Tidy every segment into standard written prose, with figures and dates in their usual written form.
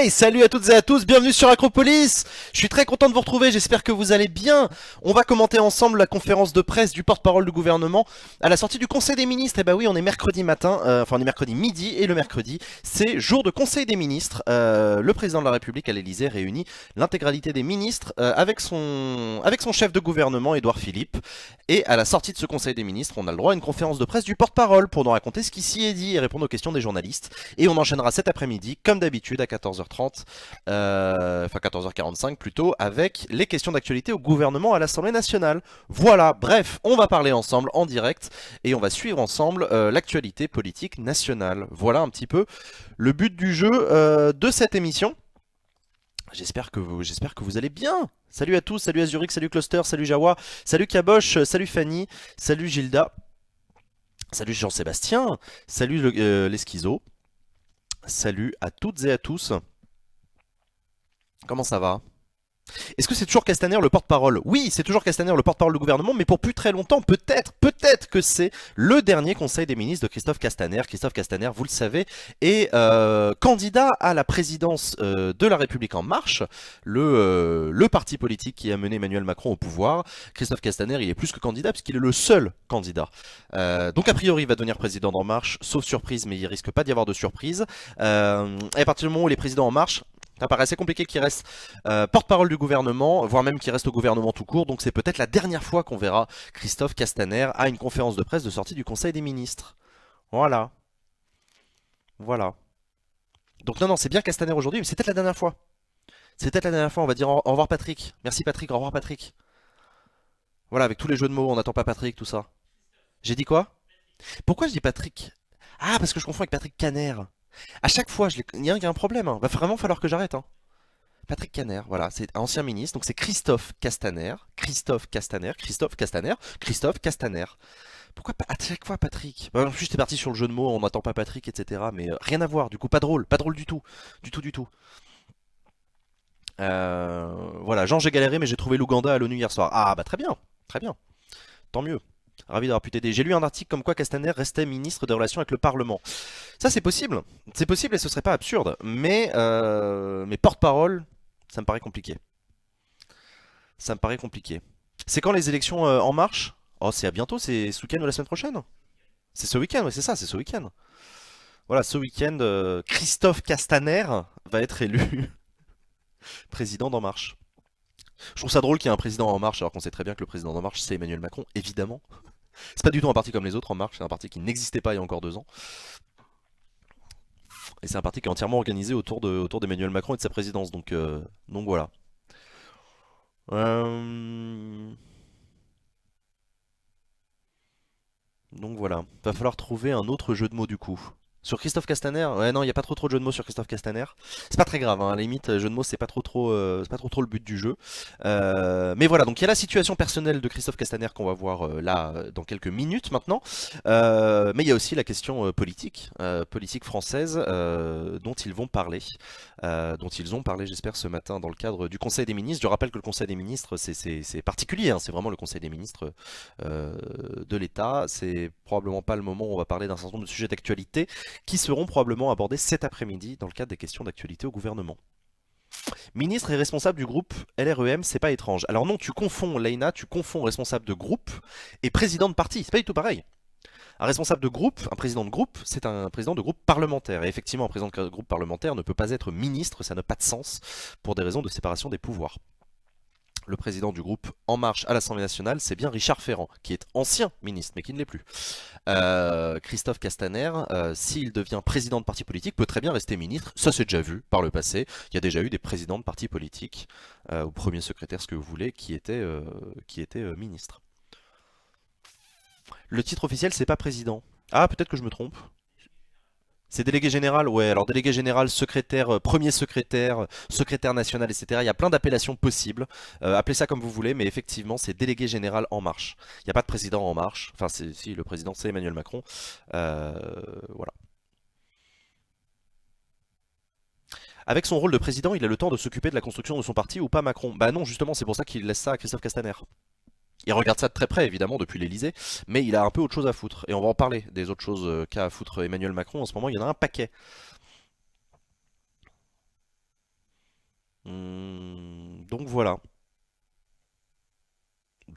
Hey, salut à toutes et à tous, bienvenue sur Acropolis. Je suis très content de vous retrouver, j'espère que vous allez bien. On va commenter ensemble la conférence de presse du porte-parole du gouvernement à la sortie du Conseil des ministres. Et bah oui, on est mercredi matin, enfin on est mercredi midi, et le mercredi, c'est jour de Conseil des ministres. Le président de la République à l'Elysée réunit l'intégralité des ministres avec son chef de gouvernement, Édouard Philippe. Et à la sortie de ce Conseil des ministres, on a le droit à une conférence de presse du porte-parole pour nous raconter ce qui s'y est dit et répondre aux questions des journalistes. Et on enchaînera cet après-midi, comme d'habitude, à 14h30, enfin 14h45 plutôt, avec les questions d'actualité au gouvernement à l'Assemblée nationale. Voilà, bref, on va parler ensemble en direct et on va suivre ensemble l'actualité politique nationale. Voilà un petit peu le but du jeu de cette émission. J'espère que vous allez bien. Salut à tous, salut Azuric, salut Cluster, salut Jawa, salut Kabosh, salut Fanny, salut Gilda, salut Jean-Sébastien, salut les schizos. Salut à toutes et à tous. Comment ça va? Est-ce que c'est toujours Castaner le porte-parole? Oui, c'est toujours Castaner le porte-parole du gouvernement, mais pour plus très longtemps, peut-être que c'est le dernier conseil des ministres de Christophe Castaner. Christophe Castaner, vous le savez, est candidat à la présidence de la République En Marche, le parti politique qui a mené Emmanuel Macron au pouvoir. Christophe Castaner, il est plus que candidat, puisqu'il est le seul candidat. Donc a priori, il va devenir président d'En Marche, sauf surprise, mais il risque pas d'y avoir de surprise. Et à partir du moment où il est président En Marche, ça paraît assez compliqué qu'il reste porte-parole du gouvernement, voire même qu'il reste au gouvernement tout court. Donc c'est peut-être la dernière fois qu'on verra Christophe Castaner à une conférence de presse de sortie du Conseil des ministres. Voilà. Voilà. Donc non, c'est bien Castaner aujourd'hui, mais c'est peut-être la dernière fois. C'est peut-être la dernière fois, on va dire au revoir Patrick. Merci Patrick, au revoir Patrick. Voilà, avec tous les jeux de mots, on n'attend pas Patrick, tout ça. J'ai dit quoi? Pourquoi je dis Patrick? Ah, parce que je confonds avec Patrick Caner. À chaque fois, il y a un problème, hein. Va vraiment falloir que j'arrête, hein. Patrick Caner, voilà, c'est un ancien ministre, donc c'est Christophe Castaner, Christophe Castaner, Christophe Castaner, Christophe Castaner. Pourquoi à chaque fois Patrick? En plus j'étais parti sur le jeu de mots, on n'attend pas Patrick, etc. Mais rien à voir, du coup pas drôle du tout, du tout. Voilà, Jean j'ai galéré mais j'ai trouvé l'Ouganda à l'ONU hier soir. Ah bah très bien, tant mieux. Ravi d'avoir pu t'aider. J'ai lu un article comme quoi Castaner restait ministre des Relations avec le Parlement. Ça c'est possible et ce serait pas absurde, mais porte-parole, ça me paraît compliqué. Ça me paraît compliqué. C'est quand les élections En Marche? Oh, c'est à bientôt, c'est ce week-end ou la semaine prochaine? C'est ce week-end, ouais, c'est ça, c'est ce week-end. Voilà, ce week-end, Christophe Castaner va être élu président d'En Marche. Je trouve ça drôle qu'il y ait un président En Marche, alors qu'on sait très bien que le président d'En Marche, c'est Emmanuel Macron, évidemment. C'est pas du tout un parti comme les autres En Marche, c'est un parti qui n'existait pas il y a encore 2 ans. Et c'est un parti qui est entièrement organisé autour d'Emmanuel Macron et de sa présidence, donc voilà. Euh, Donc voilà, va falloir trouver un autre jeu de mots du coup. Sur Christophe Castaner, ouais non, il n'y a pas trop de jeux de mots sur Christophe Castaner. C'est pas très grave, hein, à la limite, jeu de mots c'est pas c'est pas trop le but du jeu. Mais voilà, donc il y a la situation personnelle de Christophe Castaner qu'on va voir là dans quelques minutes maintenant. Mais il y a aussi la question politique française dont ils ont parlé j'espère ce matin dans le cadre du Conseil des ministres. Je rappelle que le Conseil des ministres c'est particulier, hein, c'est vraiment le Conseil des ministres de l'État. C'est probablement pas le moment où on va parler d'un certain nombre de sujets d'actualité qui seront probablement abordés cet après-midi dans le cadre des questions d'actualité au gouvernement. Ministre et responsable du groupe LREM, c'est pas étrange. Alors non, tu confonds, Leïna, tu confonds responsable de groupe et président de parti, c'est pas du tout pareil. Un responsable de groupe, un président de groupe, c'est un président de groupe parlementaire. Et effectivement, un président de groupe parlementaire ne peut pas être ministre, ça n'a pas de sens pour des raisons de séparation des pouvoirs. Le président du groupe En Marche à l'Assemblée nationale, c'est bien Richard Ferrand, qui est ancien ministre, mais qui ne l'est plus. Christophe Castaner, s'il devient président de parti politique, peut très bien rester ministre. Ça s'est déjà vu par le passé. Il y a déjà eu des présidents de partis politiques, ou premier secrétaire, ce que vous voulez, qui étaient ministres. Le titre officiel, c'est pas président. Ah, peut-être que je me trompe. C'est délégué général, ouais, alors délégué général, secrétaire, premier secrétaire, secrétaire national, etc. Il y a plein d'appellations possibles. Appelez ça comme vous voulez, mais effectivement, c'est délégué général En Marche. Il n'y a pas de président En Marche. Enfin, si, le président, c'est Emmanuel Macron. Euh, voilà. Avec son rôle de président, il a le temps de s'occuper de la construction de son parti ou pas Macron? Bah non, justement, c'est pour ça qu'il laisse ça à Christophe Castaner. Il regarde ça de très près, évidemment, depuis l'Elysée, mais il a un peu autre chose à foutre. Et on va en parler des autres choses qu'a à foutre Emmanuel Macron. En ce moment, il y en a un paquet. Donc voilà.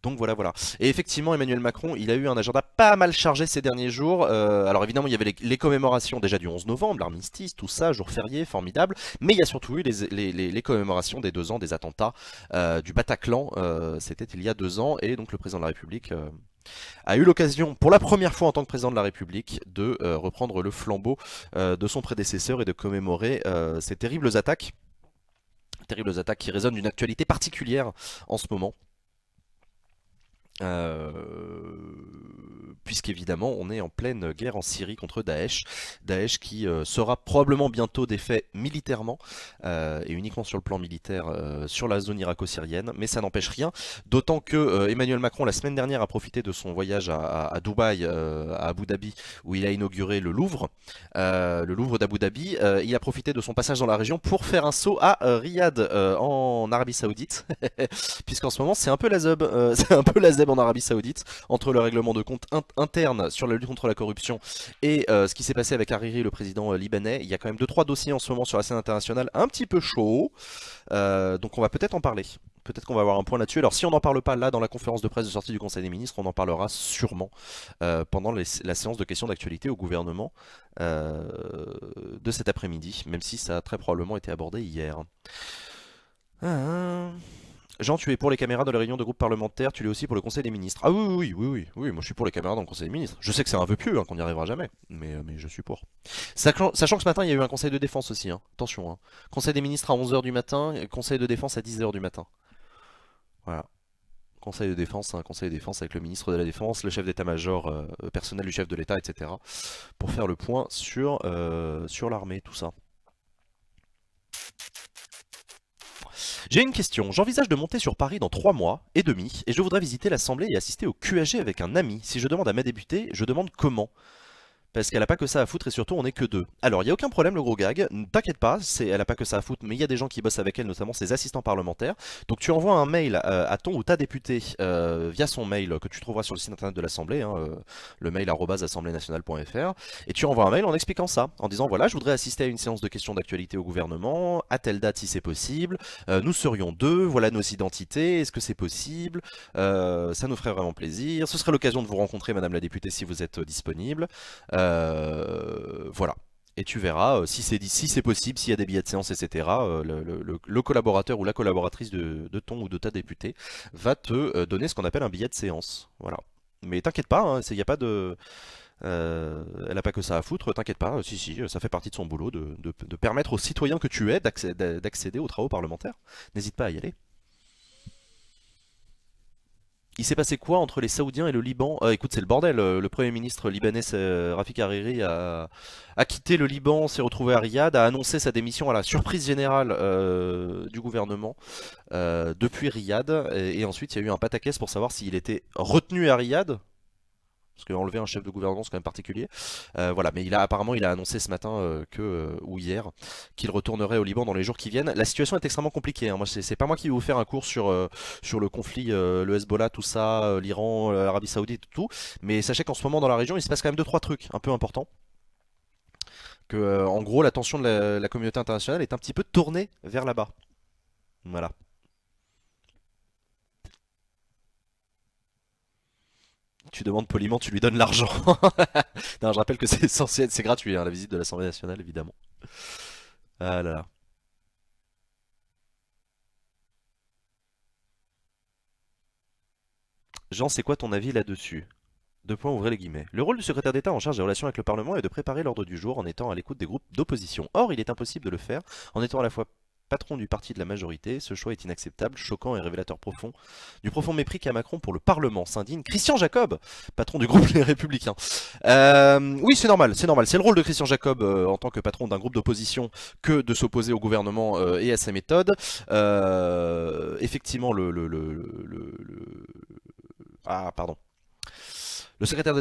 Donc voilà, voilà. Et effectivement, Emmanuel Macron, il a eu un agenda pas mal chargé ces derniers jours. Alors évidemment, il y avait les commémorations déjà du 11 novembre, l'armistice, tout ça, jour férié, formidable. Mais il y a surtout eu les commémorations des 2 ans des attentats du Bataclan. C'était il y a 2 ans. Et donc le président de la République a eu l'occasion, pour la première fois en tant que président de la République, de reprendre le flambeau de son prédécesseur et de commémorer ces terribles attaques. Terribles attaques qui résonnent d'une actualité particulière en ce moment. Puisqu'évidemment on est en pleine guerre en Syrie contre Daesh. Daesh qui sera probablement bientôt défait militairement, et uniquement sur le plan militaire sur la zone irako-syrienne, mais ça n'empêche rien, d'autant que Emmanuel Macron la semaine dernière a profité de son voyage à Dubaï, à Abu Dhabi, où il a inauguré le Louvre d'Abu Dhabi. Il a profité de son passage dans la région pour faire un saut à Riyad, en Arabie Saoudite, puisqu'en ce moment c'est un peu la zeb, c'est un peu la zeb en Arabie Saoudite, entre le règlement de compte interne sur la lutte contre la corruption et ce qui s'est passé avec Hariri, le président libanais. Il y a quand même 2-3 dossiers en ce moment sur la scène internationale un petit peu chauds, donc on va peut-être en parler. Peut-être qu'on va avoir un point là-dessus. Alors si on n'en parle pas là dans la conférence de presse de sortie du Conseil des ministres, on en parlera sûrement pendant la séance de questions d'actualité au gouvernement de cet après-midi, même si ça a très probablement été abordé hier. Ah. Jean, tu es pour les caméras dans les réunions de groupes parlementaires, tu l'es aussi pour le Conseil des ministres. Ah oui, oui, oui, oui, oui, moi je suis pour les caméras dans le Conseil des ministres. Je sais que c'est un vœu pieux, hein, qu'on n'y arrivera jamais, mais je suis pour. Sachant que ce matin il y a eu un Conseil de défense aussi, hein. Attention. Hein. Conseil des ministres à 11 h du matin, et Conseil de défense à 10 h du matin. Voilà. Conseil de défense, un conseil de défense avec le ministre de la Défense, le chef d'état-major personnel du chef de l'État, etc. Pour faire le point sur l'armée, tout ça. J'ai une question. J'envisage de monter sur Paris dans 3 mois et demi et je voudrais visiter l'Assemblée et assister au QAG avec un ami. Si je demande à ma députée, je demande comment. Parce qu'elle a pas que ça à foutre et surtout on est que deux. Alors il y a aucun problème le gros gag, t'inquiète pas, elle a pas que ça à foutre, mais il y a des gens qui bossent avec elle, notamment ses assistants parlementaires. Donc tu envoies un mail à ton ou ta députée via son mail que tu trouveras sur le site internet de l'Assemblée, hein, le mail @assembléenationale.fr, et tu envoies un mail en expliquant ça, en disant voilà je voudrais assister à une séance de questions d'actualité au gouvernement, à telle date si c'est possible, nous serions deux, voilà nos identités, est-ce que c'est possible, ça nous ferait vraiment plaisir, ce serait l'occasion de vous rencontrer madame la députée si vous êtes disponible. Voilà. Et tu verras si c'est possible, s'il y a des billets de séance, etc. Le collaborateur ou la collaboratrice de ton ou de ta députée va te donner ce qu'on appelle un billet de séance. Voilà. Mais t'inquiète pas, hein, y a pas de, elle a pas que ça à foutre, t'inquiète pas, si, ça fait partie de son boulot de permettre aux citoyens que tu es d'accéder aux travaux parlementaires. N'hésite pas à y aller. Il s'est passé quoi entre les Saoudiens et le Liban? Écoute, c'est le bordel. Le Premier ministre libanais Rafik Hariri a quitté le Liban, s'est retrouvé à Riyad, a annoncé sa démission à la surprise générale du gouvernement depuis Riyad. Et ensuite, il y a eu un pataquès pour savoir s'il était retenu à Riyad. Parce qu'enlever un chef de gouvernement c'est quand même particulier. Voilà, mais apparemment il a annoncé ce matin ou hier qu'il retournerait au Liban dans les jours qui viennent. La situation est extrêmement compliquée. Hein. Moi, c'est pas moi qui vais vous faire un cours sur le conflit, le Hezbollah, tout ça, l'Iran, l'Arabie Saoudite, tout. Mais sachez qu'en ce moment dans la région, il se passe quand même 2-3 trucs un peu importants. Que en gros, l'attention de la communauté internationale est un petit peu tournée vers là-bas. Voilà. Tu demandes poliment, tu lui donnes l'argent. Non, je rappelle que c'est censé être, c'est gratuit, hein, la visite de l'Assemblée nationale, évidemment. Ah là là. Jean, c'est quoi ton avis là-dessus? Deux points, ouvrez les guillemets. Le rôle du secrétaire d'État en charge des relations avec le Parlement est de préparer l'ordre du jour en étant à l'écoute des groupes d'opposition. Or, il est impossible de le faire en étant à la fois patron du parti de la majorité. Ce choix est inacceptable, choquant et révélateur du profond mépris qu'a Macron pour le Parlement, s'indigne Christian Jacob, patron du groupe Les Républicains. Oui, c'est normal, c'est normal. C'est le rôle de Christian Jacob en tant que patron d'un groupe d'opposition que de s'opposer au gouvernement et à ses méthodes. Effectivement, Ah, pardon. Le secrétaire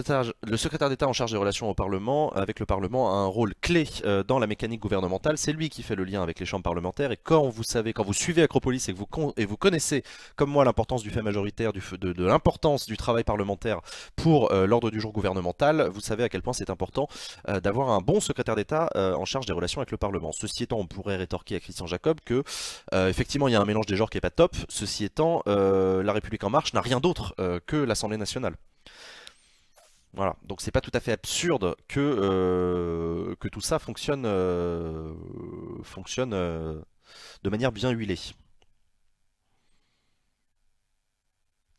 d'État en charge des relations au Parlement, avec le Parlement, a un rôle clé dans la mécanique gouvernementale. C'est lui qui fait le lien avec les chambres parlementaires. Et quand vous savez, quand vous suivez Acropolis et que vous connaissez, comme moi, l'importance du fait majoritaire, de l'importance du travail parlementaire pour l'ordre du jour gouvernemental, vous savez à quel point c'est important d'avoir un bon secrétaire d'État en charge des relations avec le Parlement. Ceci étant, on pourrait rétorquer à Christian Jacob que effectivement il y a un mélange des genres qui est pas top. Ceci étant, La République en marche n'a rien d'autre que l'Assemblée nationale. Voilà, donc c'est pas tout à fait absurde que tout ça fonctionne de manière bien huilée.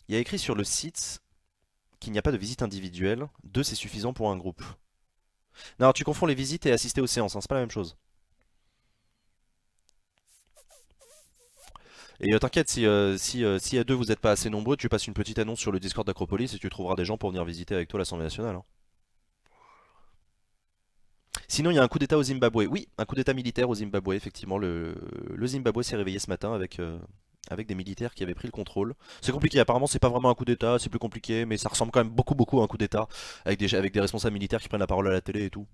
Il y a écrit sur le site qu'il n'y a pas de visite individuelle. Deux, c'est suffisant pour un groupe. Non, tu confonds les visites et assister aux séances, hein, c'est pas la même chose. Et t'inquiète, si à deux vous n'êtes pas assez nombreux, tu passes une petite annonce sur le Discord d'Acropolis et tu trouveras des gens pour venir visiter avec toi l'Assemblée nationale, hein. Sinon, il y a un coup d'État au Zimbabwe. Oui, un coup d'État militaire au Zimbabwe, effectivement. Le Zimbabwe s'est réveillé ce matin avec des militaires qui avaient pris le contrôle. C'est compliqué, apparemment c'est pas vraiment un coup d'État, c'est plus compliqué, mais ça ressemble quand même beaucoup à un coup d'État, avec des responsables militaires qui prennent la parole à la télé et tout.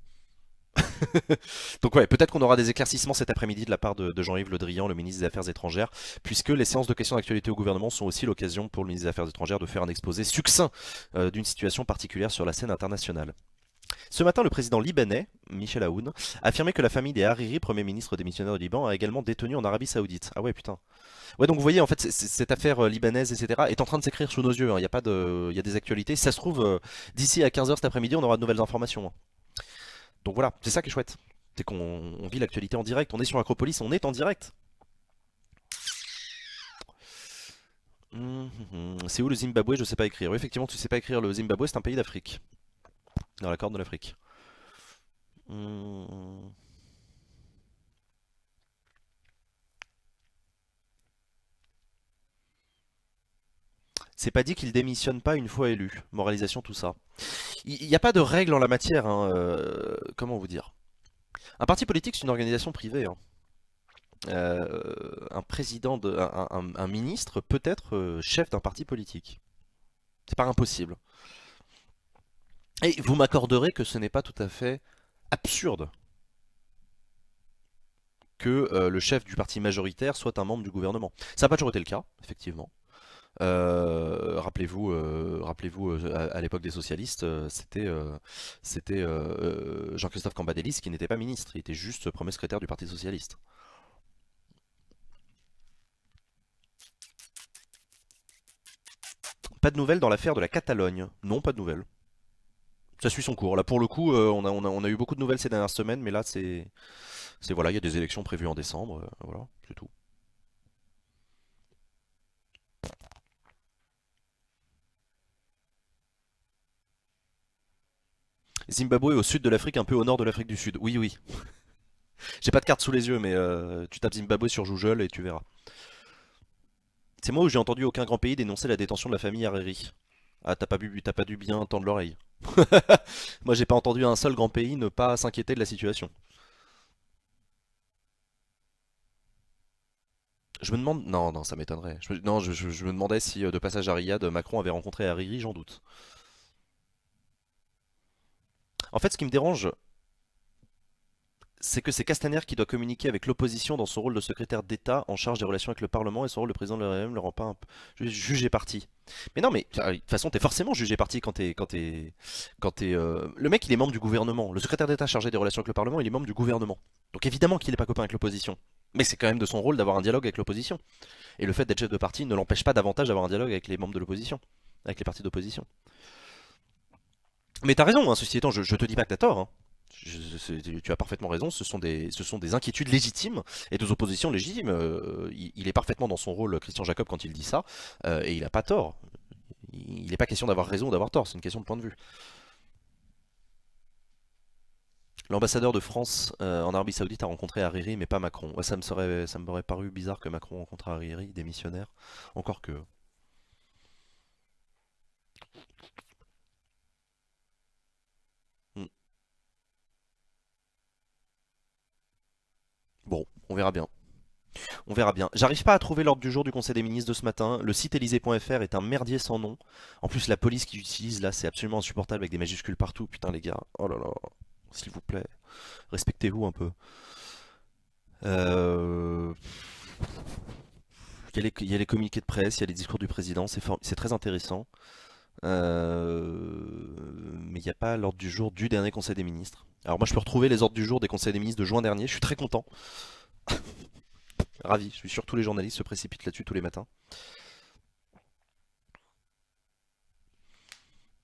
Donc ouais, peut-être qu'on aura des éclaircissements cet après-midi de la part de Jean-Yves Le Drian, le ministre des Affaires étrangères, puisque les séances de questions d'actualité au gouvernement sont aussi l'occasion pour le ministre des Affaires étrangères de faire un exposé succinct d'une situation particulière sur la scène internationale. Ce matin, le président libanais, Michel Aoun, a affirmé que la famille des Hariri, premier ministre démissionnaire du Liban, a également détenu en Arabie Saoudite. Ah ouais, putain. Ouais, donc vous voyez, en fait, cette affaire libanaise, etc., est en train de s'écrire sous nos yeux, hein. Il y a des actualités. Si ça se trouve, d'ici à 15 h cet après-midi, on aura de nouvelles informations, hein. Donc voilà, c'est ça qui est chouette. C'est qu'on vit l'actualité en direct. On est sur Acropolis, on est en direct. C'est où le Zimbabwe? Je sais pas écrire. Oui, effectivement, tu sais pas écrire. Le Zimbabwe, c'est un pays d'Afrique, dans la corne de l'Afrique. Hum, C'est pas dit qu'il démissionne pas une fois élu. Moralisation, tout ça. Il n'y a pas de règle en la matière, hein, comment vous dire? Un parti politique, c'est une organisation privée, hein. Un président, un ministre peut être chef d'un parti politique. C'est pas impossible. Et vous m'accorderez que ce n'est pas tout à fait absurde que le chef du parti majoritaire soit un membre du gouvernement. Ça n'a pas toujours été le cas, effectivement. Rappelez-vous, à l'époque des socialistes, c'était Jean-Christophe Cambadélis qui n'était pas ministre, il était juste premier secrétaire du Parti socialiste. Pas de nouvelles dans l'affaire de la Catalogne. Non, pas de nouvelles. Ça suit son cours. Là, pour le coup, on a eu beaucoup de nouvelles ces dernières semaines, mais là, voilà, il y a des élections prévues en décembre, voilà, c'est tout. Zimbabwe au sud de l'Afrique, un peu au nord de l'Afrique du Sud. Oui, oui. J'ai pas de carte sous les yeux, mais tu tapes Zimbabwe sur Google et tu verras. C'est moi où j'ai entendu aucun grand pays dénoncer la détention de la famille Hariri. Ah, t'as pas dû bien tendre l'oreille. Moi, j'ai pas entendu un seul grand pays ne pas s'inquiéter de la situation. Je me demande, non, non, ça m'étonnerait. Non, je me demandais si de passage à Riyad, Macron avait rencontré Hariri, j'en doute. En fait, ce qui me dérange, c'est que c'est Castaner qui doit communiquer avec l'opposition dans son rôle de secrétaire d'État en charge des relations avec le Parlement et son rôle de président de l'ERM le rend pas un peu jugé parti. Mais non, mais de toute façon, t'es forcément jugé parti quand t'es. Le mec, il est membre du gouvernement. Le secrétaire d'État chargé des relations avec le Parlement, il est membre du gouvernement. Donc évidemment qu'il n'est pas copain avec l'opposition. Mais c'est quand même de son rôle d'avoir un dialogue avec l'opposition. Et le fait d'être chef de parti ne l'empêche pas davantage d'avoir un dialogue avec les membres de l'opposition, avec les partis d'opposition. Mais t'as raison, hein, ceci étant, je te dis pas que t'as tort, hein. Tu as parfaitement raison, ce sont des inquiétudes légitimes et des oppositions légitimes. Il est parfaitement dans son rôle, Christian Jacob, quand il dit ça, et il n'a pas tort. Il n'est pas question d'avoir raison ou d'avoir tort, c'est une question de point de vue. L'ambassadeur de France en Arabie Saoudite a rencontré Hariri, mais pas Macron. Ouais, ça m'aurait paru bizarre que Macron rencontre Hariri, démissionnaire. Encore que. Hmm. Bon, on verra bien. On verra bien. J'arrive pas à trouver l'ordre du jour du Conseil des ministres de ce matin. Le site élysée.fr est un merdier sans nom. En plus, la police qu'ils utilisent là, c'est absolument insupportable avec des majuscules partout. Putain, les gars. Oh là là. S'il vous plaît. Respectez-vous un peu. Euh... il y a les communiqués de presse, il y a les discours du président. C'est très intéressant. Mais il n'y a pas l'ordre du jour du dernier Conseil des ministres. Alors moi, je peux retrouver les ordres du jour des Conseils des ministres de juin dernier. Je suis très content. Ravi. Je suis sûr que tous les journalistes se précipitent là-dessus tous les matins.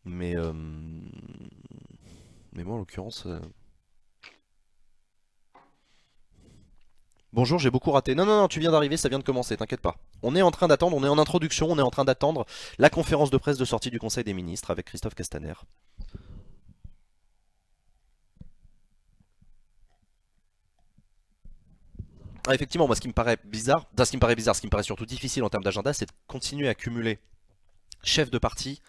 Mais, euh, mais moi, en l'occurrence... Bonjour, j'ai beaucoup raté. Non, non, non, tu viens d'arriver, ça vient de commencer, t'inquiète pas. On est en train d'attendre, on est en introduction, on est en train d'attendre la conférence de presse de sortie du Conseil des ministres avec Christophe Castaner. Ah, effectivement, moi, ce qui me paraît bizarre, enfin, ce qui me paraît surtout difficile en termes d'agenda, c'est de continuer à cumuler chef de parti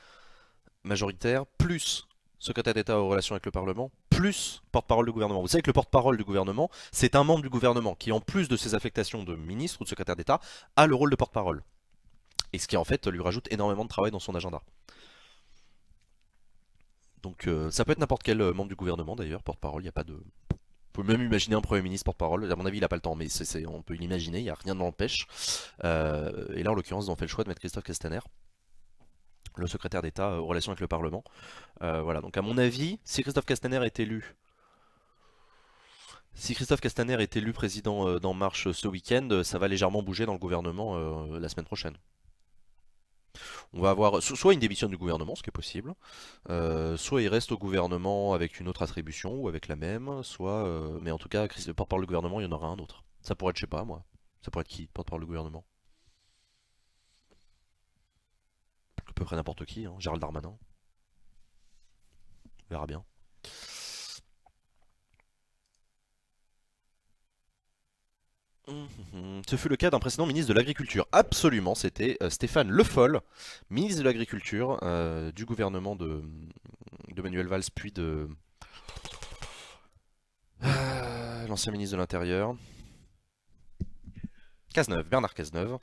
majoritaire, plus secrétaire d'État aux relations avec le Parlement, plus porte-parole du gouvernement. Vous savez que le porte-parole du gouvernement, c'est un membre du gouvernement qui, en plus de ses affectations de ministre ou de secrétaire d'État, a le rôle de porte-parole. Et ce qui, en fait, lui rajoute énormément de travail dans son agenda. Donc ça peut être n'importe quel membre du gouvernement d'ailleurs, porte-parole, il n'y a pas de... On peut même imaginer un Premier ministre porte-parole, à mon avis il n'a pas le temps, mais on peut l'imaginer, il n'y a rien ne l'empêche. Et là en l'occurrence ils ont fait le choix de mettre Christophe Castaner, le secrétaire d'État aux relations avec le Parlement. Voilà, donc à mon avis, si Christophe Castaner est élu président d'En Marche ce week-end, ça va légèrement bouger dans le gouvernement la semaine prochaine. On va avoir soit une démission du gouvernement, ce qui est possible, soit il reste au gouvernement avec une autre attribution ou avec la même, soit, mais en tout cas, porte-parole du gouvernement, il y en aura un autre. Ça pourrait être, je sais pas moi, ça pourrait être qui, porte-parole du gouvernement? À peu près n'importe qui, hein. Gérald Darmanin, on verra bien. Ce fut le cas d'un précédent ministre de l'Agriculture. Absolument, c'était Stéphane Le Foll, ministre de l'Agriculture du gouvernement de Manuel Valls, puis de l'ancien ministre de l'Intérieur. Cazeneuve, Bernard Cazeneuve,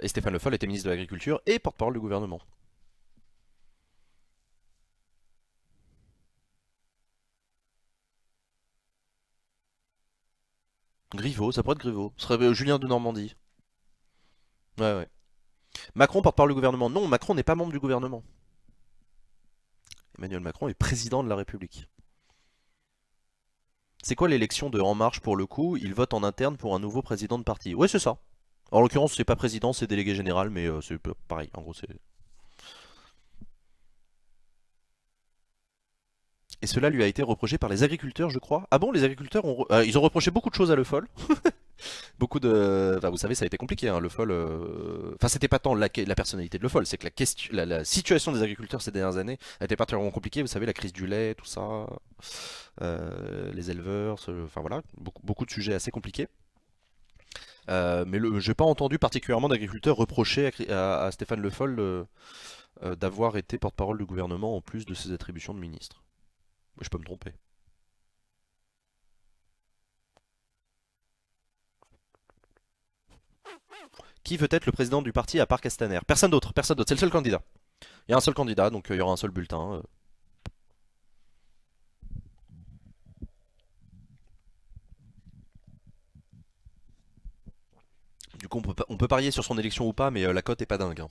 et Stéphane Le Foll était ministre de l'Agriculture et porte-parole du gouvernement. Griveaux, ça pourrait être Griveaux. Ce serait Julien de Normandie. Ouais, ouais. Macron porte-parole du gouvernement. Non, Macron n'est pas membre du gouvernement. Emmanuel Macron est président de la République. C'est quoi l'élection de En Marche pour le coup? Il vote en interne pour un nouveau président de parti. Ouais, c'est ça. En l'occurrence, c'est pas président, c'est délégué général, mais c'est pareil. En gros, c'est. Et cela lui a été reproché par les agriculteurs, je crois. Ah bon, les agriculteurs ils ont reproché beaucoup de choses à Le Foll. Beaucoup de. Enfin, vous savez, ça a été compliqué, hein, Le Foll. Enfin, c'était pas tant la personnalité de Le Foll, c'est que la situation des agriculteurs ces dernières années a été particulièrement compliquée. Vous savez, la crise du lait, tout ça, les éleveurs, enfin voilà, beaucoup de sujets assez compliqués. Mais j'ai pas entendu particulièrement d'agriculteurs reprocher à Stéphane Le Foll d'avoir été porte-parole du gouvernement en plus de ses attributions de ministre. Je peux me tromper. Qui veut être le président du parti à part Castaner? Personne d'autre, personne d'autre, c'est le seul candidat. Il y a un seul candidat, donc il y aura un seul bulletin. Du coup, on peut parier sur son élection ou pas, mais la cote est pas dingue, hein.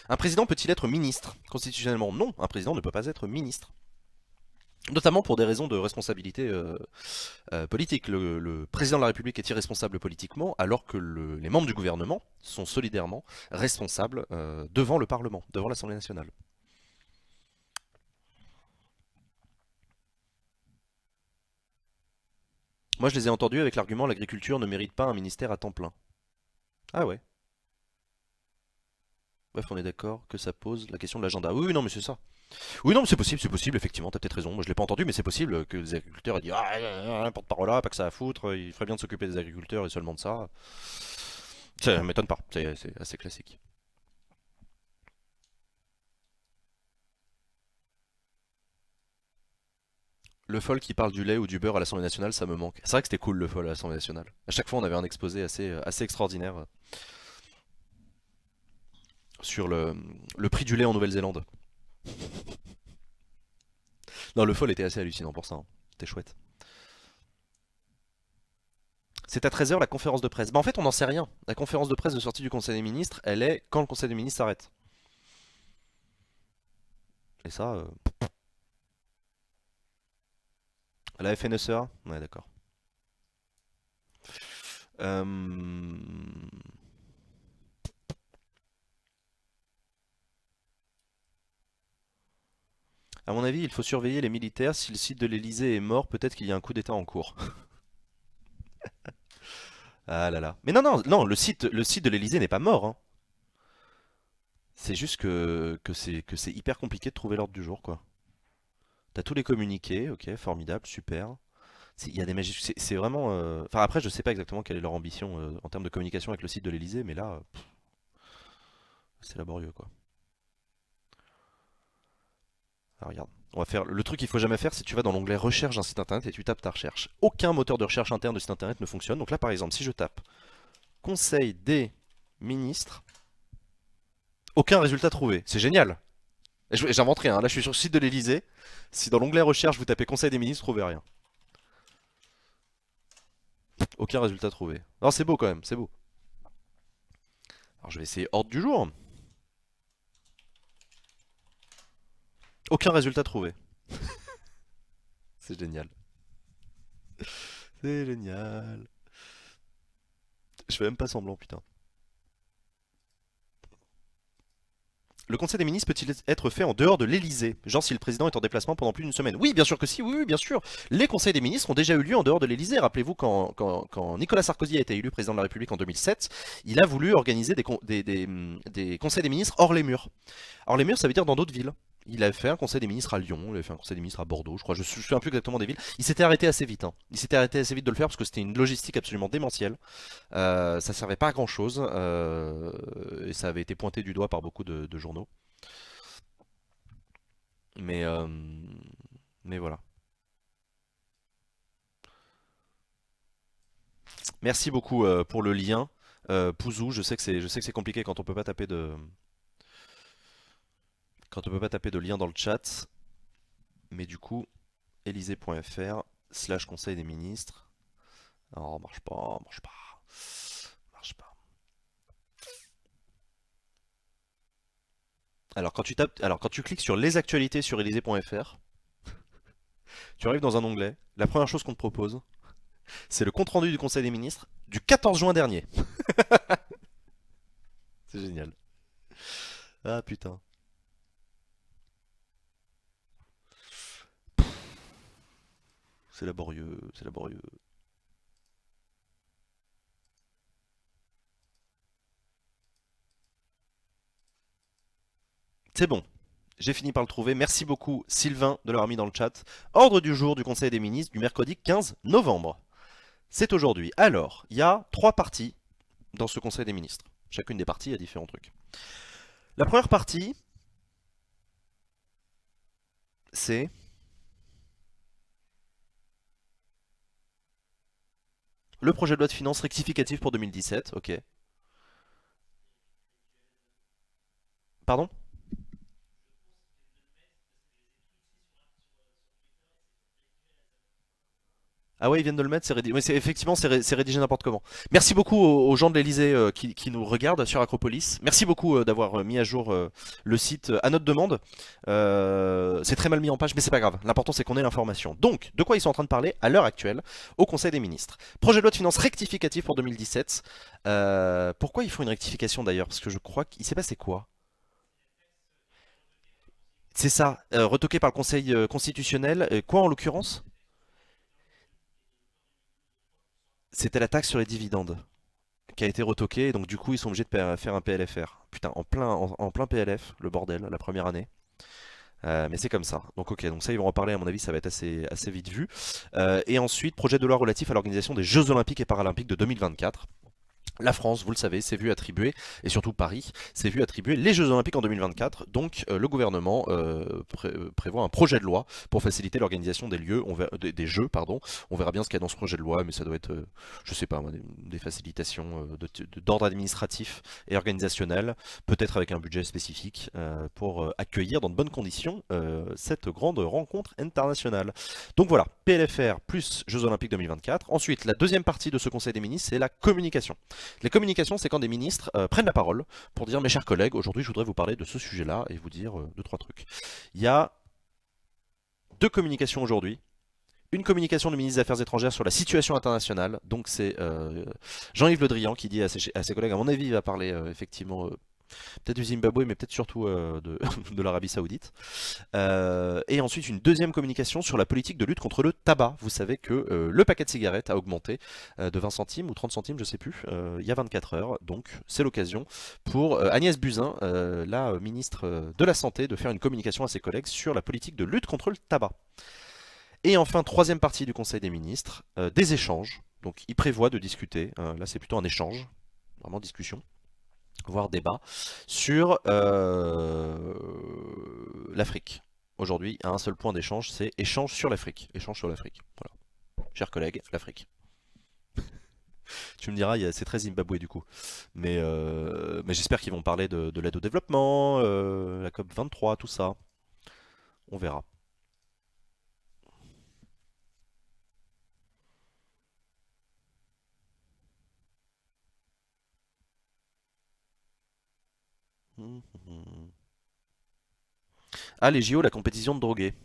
Un président peut-il être ministre? Constitutionnellement, non, un président ne peut pas être ministre. Notamment pour des raisons de responsabilité politique. Le président de la République est irresponsable politiquement, alors que les membres du gouvernement sont solidairement responsables devant le Parlement, devant l'Assemblée nationale. Moi, je les ai entendus avec l'argument l'agriculture ne mérite pas un ministère à temps plein. Ah ouais. Bref, on est d'accord que ça pose la question de l'agenda. Oui, oui, non, mais c'est ça. Oui, non, mais c'est possible, effectivement, t'as peut-être raison. Moi, je l'ai pas entendu, mais c'est possible que les agriculteurs aient dit ah, porte-parole là, pas que ça à foutre, il ferait bien de s'occuper des agriculteurs et seulement de ça. Ça m'étonne pas, c'est assez classique. Le Foll qui parle du lait ou du beurre à l'Assemblée nationale, ça me manque. C'est vrai que c'était cool le Foll à l'Assemblée nationale. À chaque fois, on avait un exposé assez extraordinaire sur le prix du lait en Nouvelle-Zélande. Non, le Foll était assez hallucinant pour ça, hein. C'était chouette. C'est à 13 h la conférence de presse. Bah en fait, on n'en sait rien. La conférence de presse de sortie du Conseil des ministres, elle est quand le Conseil des ministres s'arrête. Et ça, la FNSEA? Ouais, d'accord. Euh, À mon avis, il faut surveiller les militaires. Si le site de l'Elysée est mort, peut-être qu'il y a un coup d'État en cours. Ah là là. Mais non, non, non, le site de l'Elysée n'est pas mort, hein. C'est juste que c'est hyper compliqué de trouver l'ordre du jour, quoi. T'as tous les communiqués, ok, formidable, super. Il y a des magies, c'est vraiment. Enfin après, je sais pas exactement quelle est leur ambition en termes de communication avec le site de l'Elysée, mais là, c'est laborieux, quoi. Alors regarde, on va faire le truc qu'il faut jamais faire, c'est que tu vas dans l'onglet recherche d'un site internet et tu tapes ta recherche. Aucun moteur de recherche interne de site internet ne fonctionne. Donc là, par exemple, si je tape Conseil des ministres, aucun résultat trouvé. C'est génial. J'invente rien, hein. Là, je suis sur le site de l'Elysée. Si dans l'onglet recherche vous tapez Conseil des ministres, vous trouvez rien. Aucun résultat trouvé. Non, c'est beau quand même, c'est beau. Alors je vais essayer ordre du jour. Aucun résultat trouvé. C'est génial. C'est génial. Je fais même pas semblant, putain. Le conseil des ministres peut-il être fait en dehors de l'Elysée? Genre si le président est en déplacement pendant plus d'une semaine? Oui, bien sûr que si, oui, oui, bien sûr. Les conseils des ministres ont déjà eu lieu en dehors de l'Elysée. Rappelez-vous quand Nicolas Sarkozy a été élu président de la République en 2007, il a voulu organiser des conseils des ministres hors les murs. Hors les murs, ça veut dire dans d'autres villes. Il a fait un conseil des ministres à Lyon, il a fait un conseil des ministres à Bordeaux, je crois, je me souviens plus exactement des villes. Il s'était arrêté assez vite, hein. Il s'était arrêté assez vite de le faire parce que c'était une logistique absolument démentielle. Ça servait pas à grand chose et ça avait été pointé du doigt par beaucoup de journaux. Mais, euh, mais voilà. Merci beaucoup pour le lien. Pouzou, je sais que c'est compliqué quand on peut pas taper de lien dans le chat. Mais du coup, elysée.fr/conseil des ministres. Oh, marche pas, marche pas, marche pas. Alors quand tu cliques sur les actualités sur elysée.fr, tu arrives dans un onglet. La première chose qu'on te propose, c'est le compte rendu du Conseil des ministres du 14 juin dernier. C'est génial. Ah putain. C'est laborieux, c'est laborieux. C'est bon. J'ai fini par le trouver. Merci beaucoup Sylvain de l'avoir mis dans le chat. Ordre du jour du Conseil des ministres du mercredi 15 novembre. C'est aujourd'hui. Alors, il y a 3 parties dans ce Conseil des ministres. Chacune des parties a différents trucs. La première partie, c'est le projet de loi de finances rectificatif pour 2017. Ok. Pardon? Ah ouais, ils viennent de le mettre, c'est rédigé. Oui, effectivement, c'est rédigé n'importe comment. Merci beaucoup aux gens de l'Elysée qui nous regardent sur Acropolis. Merci beaucoup d'avoir mis à jour le site à notre demande. C'est très mal mis en page, mais c'est pas grave. L'important, c'est qu'on ait l'information. Donc, de quoi ils sont en train de parler à l'heure actuelle au Conseil des ministres? Projet de loi de finances rectificatif pour 2017. Pourquoi ils font une rectification d'ailleurs? Parce que je crois qu'il s'est passé quoi? C'est ça, retoqué par le Conseil constitutionnel. Quoi en l'occurrence? C'était la taxe sur les dividendes qui a été retoquée, et donc du coup ils sont obligés de faire un PLFR. Putain, en plein PLF, le bordel, la première année. Mais c'est comme ça. Donc ok, donc ça ils vont en parler, à mon avis ça va être assez vite vu. Et ensuite, projet de loi relatif à l'organisation des Jeux Olympiques et Paralympiques de 2024. La France, vous le savez, s'est vu attribuer, et surtout Paris, s'est vu attribuer les Jeux Olympiques en 2024. Donc le gouvernement prévoit un projet de loi pour faciliter l'organisation des lieux, des Jeux, pardon. On verra bien ce qu'il y a dans ce projet de loi, mais ça doit être, je sais pas, des facilitations d'ordre administratif et organisationnel, peut-être avec un budget spécifique pour accueillir dans de bonnes conditions cette grande rencontre internationale. Donc voilà, PLFR plus Jeux Olympiques 2024. Ensuite, la deuxième partie de ce Conseil des ministres, c'est la communication. Les communications, c'est quand des ministres prennent la parole pour dire, mes chers collègues, aujourd'hui je voudrais vous parler de ce sujet-là et vous dire deux, trois trucs. Il y a deux communications aujourd'hui. Une communication du ministre des Affaires étrangères sur la situation internationale. Donc c'est Jean-Yves Le Drian qui dit à ses collègues, à mon avis, il va parler effectivement peut-être du Zimbabwe, mais peut-être surtout de l'Arabie Saoudite. Et ensuite, une deuxième communication sur la politique de lutte contre le tabac. Vous savez que le paquet de cigarettes a augmenté de 20 centimes ou 30 centimes, je ne sais plus, il y a 24 heures. Donc, c'est l'occasion pour Agnès Buzyn, la ministre de la Santé, de faire une communication à ses collègues sur la politique de lutte contre le tabac. Et enfin, troisième partie du Conseil des ministres, des échanges. Donc, il prévoit de discuter. Là, c'est plutôt un échange, vraiment discussion, voire débat, sur l'Afrique. Aujourd'hui, à un seul point d'échange, c'est échange sur l'Afrique. Échange sur l'Afrique. Voilà. Chers collègues, l'Afrique. Tu me diras, c'est très Zimbabwe du coup. Mais j'espère qu'ils vont parler de l'aide au développement, la COP 23, tout ça. On verra. Ah, les JO, la compétition de drogués.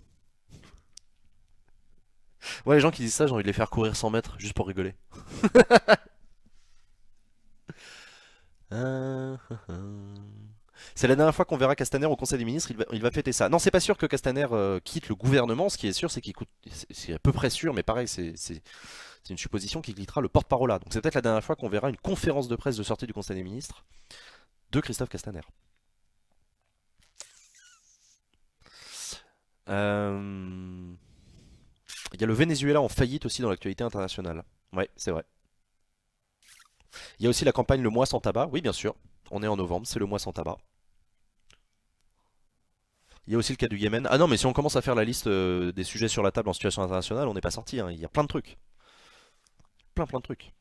Ouais, les gens qui disent ça, j'ai envie de les faire courir 100 mètres, juste pour rigoler. C'est la dernière fois qu'on verra Castaner au Conseil des ministres, il va fêter ça. Non, c'est pas sûr que Castaner quitte le gouvernement, ce qui est sûr, c'est qu'il coûte. C'est à peu près sûr, mais pareil, c'est une supposition qu'il quittera le porte-parole là. Donc c'est peut-être la dernière fois qu'on verra une conférence de presse de sortie du Conseil des ministres de Christophe Castaner. Euh, Il y a le Venezuela en faillite aussi dans l'actualité internationale. Ouais, c'est vrai. Il y a aussi la campagne Le Mois sans tabac. Oui, bien sûr. On est en novembre, c'est le mois sans tabac. Il y a aussi le cas du Yémen. Ah non, mais si on commence à faire la liste des sujets sur la table en situation internationale, on n'est pas sorti, hein. Il y a plein de trucs. Plein de trucs.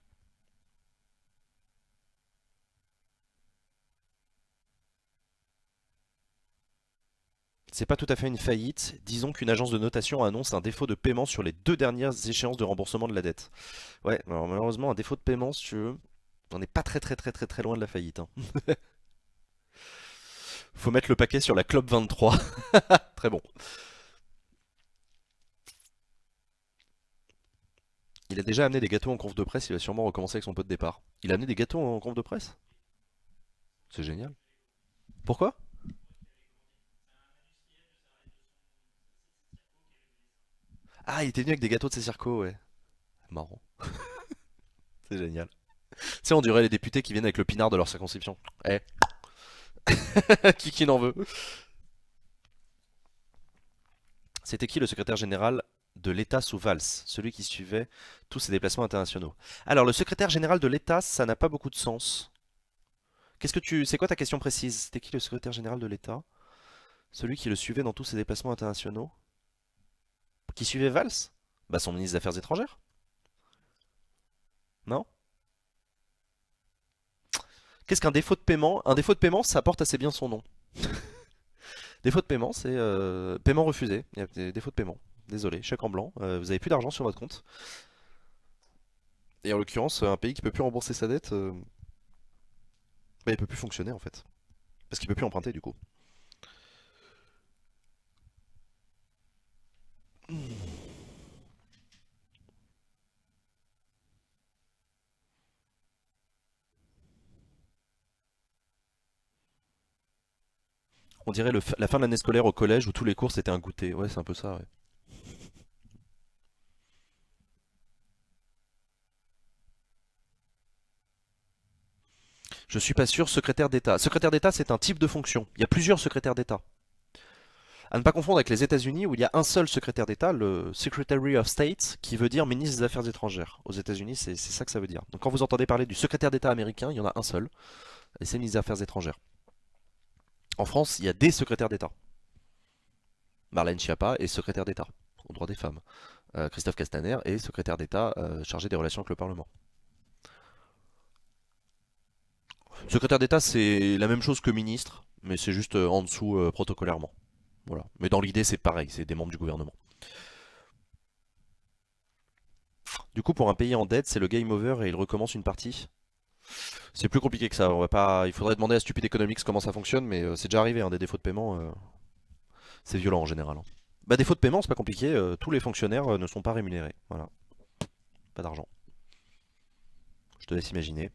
C'est pas tout à fait une faillite. Disons qu'une agence de notation annonce un défaut de paiement sur les deux dernières échéances de remboursement de la dette. Ouais, alors malheureusement, un défaut de paiement, si tu veux, on n'est pas très loin de la faillite, hein. Faut mettre le paquet sur la Club 23. Très bon. Il a déjà amené des gâteaux en conf de presse, il va sûrement recommencer avec son pot de départ. Il a amené des gâteaux en conf de presse? C'est génial. Pourquoi? Ah, il était venu avec des gâteaux de ses circos, ouais. Marrant. C'est génial. Tu sais, on dirait les députés qui viennent avec le pinard de leur circonscription. Eh, qui n'en veut? C'était qui le secrétaire général de l'État sous Valls, celui qui suivait tous ses déplacements internationaux? Alors, le secrétaire général de l'État, ça n'a pas beaucoup de sens. C'est quoi ta question précise? C'était qui le secrétaire général de l'État? Celui qui le suivait dans tous ses déplacements internationaux? Qui suivait Valls? Bah, son ministre des Affaires étrangères? Non? Qu'est-ce qu'un défaut de paiement? Un défaut de paiement, ça porte assez bien son nom. Défaut de paiement, c'est paiement refusé. Il y a des défauts de paiement. Désolé, chèque en blanc. Vous avez plus d'argent sur votre compte. Et en l'occurrence, un pays qui peut plus rembourser sa dette, bah, il peut plus fonctionner en fait. Parce qu'il peut plus emprunter du coup. On dirait la fin de l'année scolaire au collège où tous les cours c'était un goûter. Ouais, c'est un peu ça, ouais. Je suis pas sûr, secrétaire d'État. Secrétaire d'État, c'est un type de fonction. Il y a plusieurs secrétaires d'État. À ne pas confondre avec les États-Unis où il y a un seul secrétaire d'État, le Secretary of State, qui veut dire ministre des Affaires étrangères. Aux États-Unis, c'est ça que ça veut dire. Donc quand vous entendez parler du secrétaire d'État américain, il y en a un seul, et c'est ministre des Affaires étrangères. En France, il y a des secrétaires d'État. Marlène Schiappa est secrétaire d'État aux droits des femmes. Christophe Castaner est secrétaire d'État chargé des relations avec le Parlement. Secrétaire d'État, c'est la même chose que ministre, mais c'est juste en dessous protocolairement. Voilà. Mais dans l'idée, c'est pareil, c'est des membres du gouvernement. Du coup, pour un pays en dette, c'est le game over et il recommence une partie. C'est plus compliqué que ça. On va pas. Il faudrait demander à Stupid Economics comment ça fonctionne, mais c'est déjà arrivé, hein, des défauts de paiement. C'est violent en général, hein. Bah, défaut de paiement, c'est pas compliqué. Tous les fonctionnaires ne sont pas rémunérés. Voilà. Pas d'argent. Je te laisse imaginer.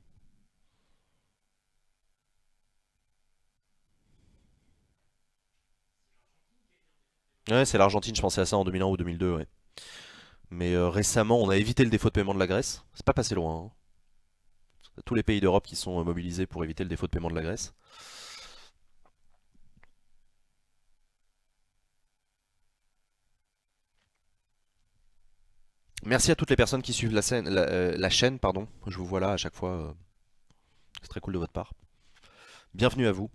Ouais, c'est l'Argentine, je pensais à ça en 2001 ou 2002, ouais. Mais récemment, on a évité le défaut de paiement de la Grèce. C'est pas passé loin, hein. Tous les pays d'Europe qui sont mobilisés pour éviter le défaut de paiement de la Grèce. Merci à toutes les personnes qui suivent la chaîne, pardon. Je vous vois là à chaque fois. C'est très cool de votre part. Bienvenue à vous.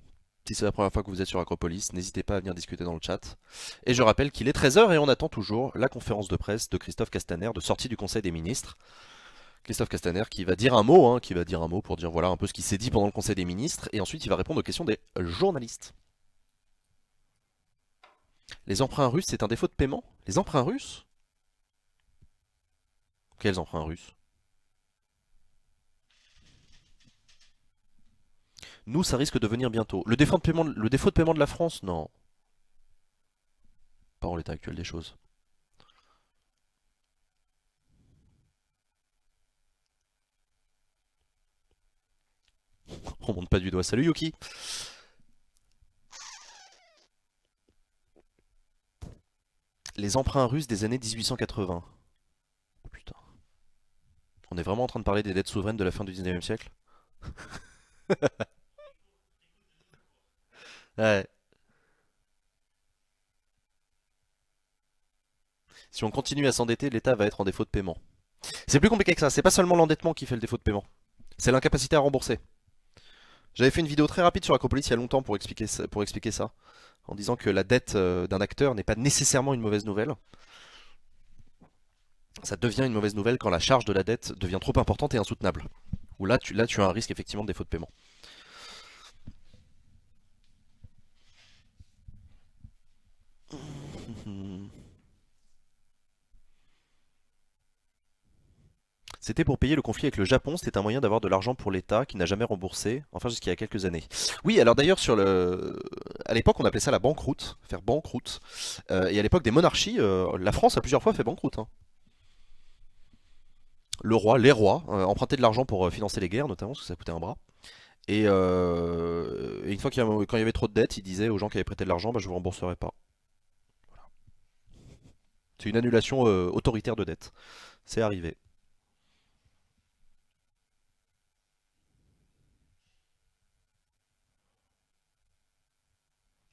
Si c'est la première fois que vous êtes sur Acropolis, n'hésitez pas à venir discuter dans le chat. Et je rappelle qu'il est 13 h et on attend toujours la conférence de presse de Christophe Castaner de sortie du Conseil des ministres. Christophe Castaner qui va dire un mot, hein, qui va dire un mot pour dire voilà un peu ce qui s'est dit pendant le Conseil des ministres, et ensuite il va répondre aux questions des journalistes. Les emprunts russes, c'est un défaut de paiement? Les emprunts russes? Quels emprunts russes? Nous, ça risque de venir bientôt. Le défaut de paiement de la France? Non, pas en l'état actuel des choses. On monte pas du doigt. Salut Yuki. Les emprunts russes des années 1880. Oh, putain. On est vraiment en train de parler des dettes souveraines de la fin du 19e siècle? Ouais. Si on continue à s'endetter, l'État va être en défaut de paiement. C'est plus compliqué que ça. C'est pas seulement l'endettement qui fait le défaut de paiement. C'est l'incapacité à rembourser. J'avais fait une vidéo très rapide sur Acropolis il y a longtemps pour expliquer ça, en disant que la dette d'un acteur n'est pas nécessairement une mauvaise nouvelle. Ça devient une mauvaise nouvelle quand la charge de la dette devient trop importante et insoutenable. Où là tu as un risque effectivement de défaut de paiement. C'était pour payer le conflit avec le Japon, c'était un moyen d'avoir de l'argent pour l'État qui n'a jamais remboursé, enfin jusqu'il y a quelques années. Oui, alors d'ailleurs à l'époque on appelait ça la banqueroute, faire banqueroute. Et à l'époque des monarchies, la France a plusieurs fois fait banqueroute, hein. Les rois, empruntaient de l'argent pour financer les guerres notamment parce que ça coûtait un bras. Et une fois quand il y avait trop de dettes, ils disaient aux gens qui avaient prêté de l'argent, bah, je vous rembourserai pas. C'est une annulation autoritaire de dette. C'est arrivé.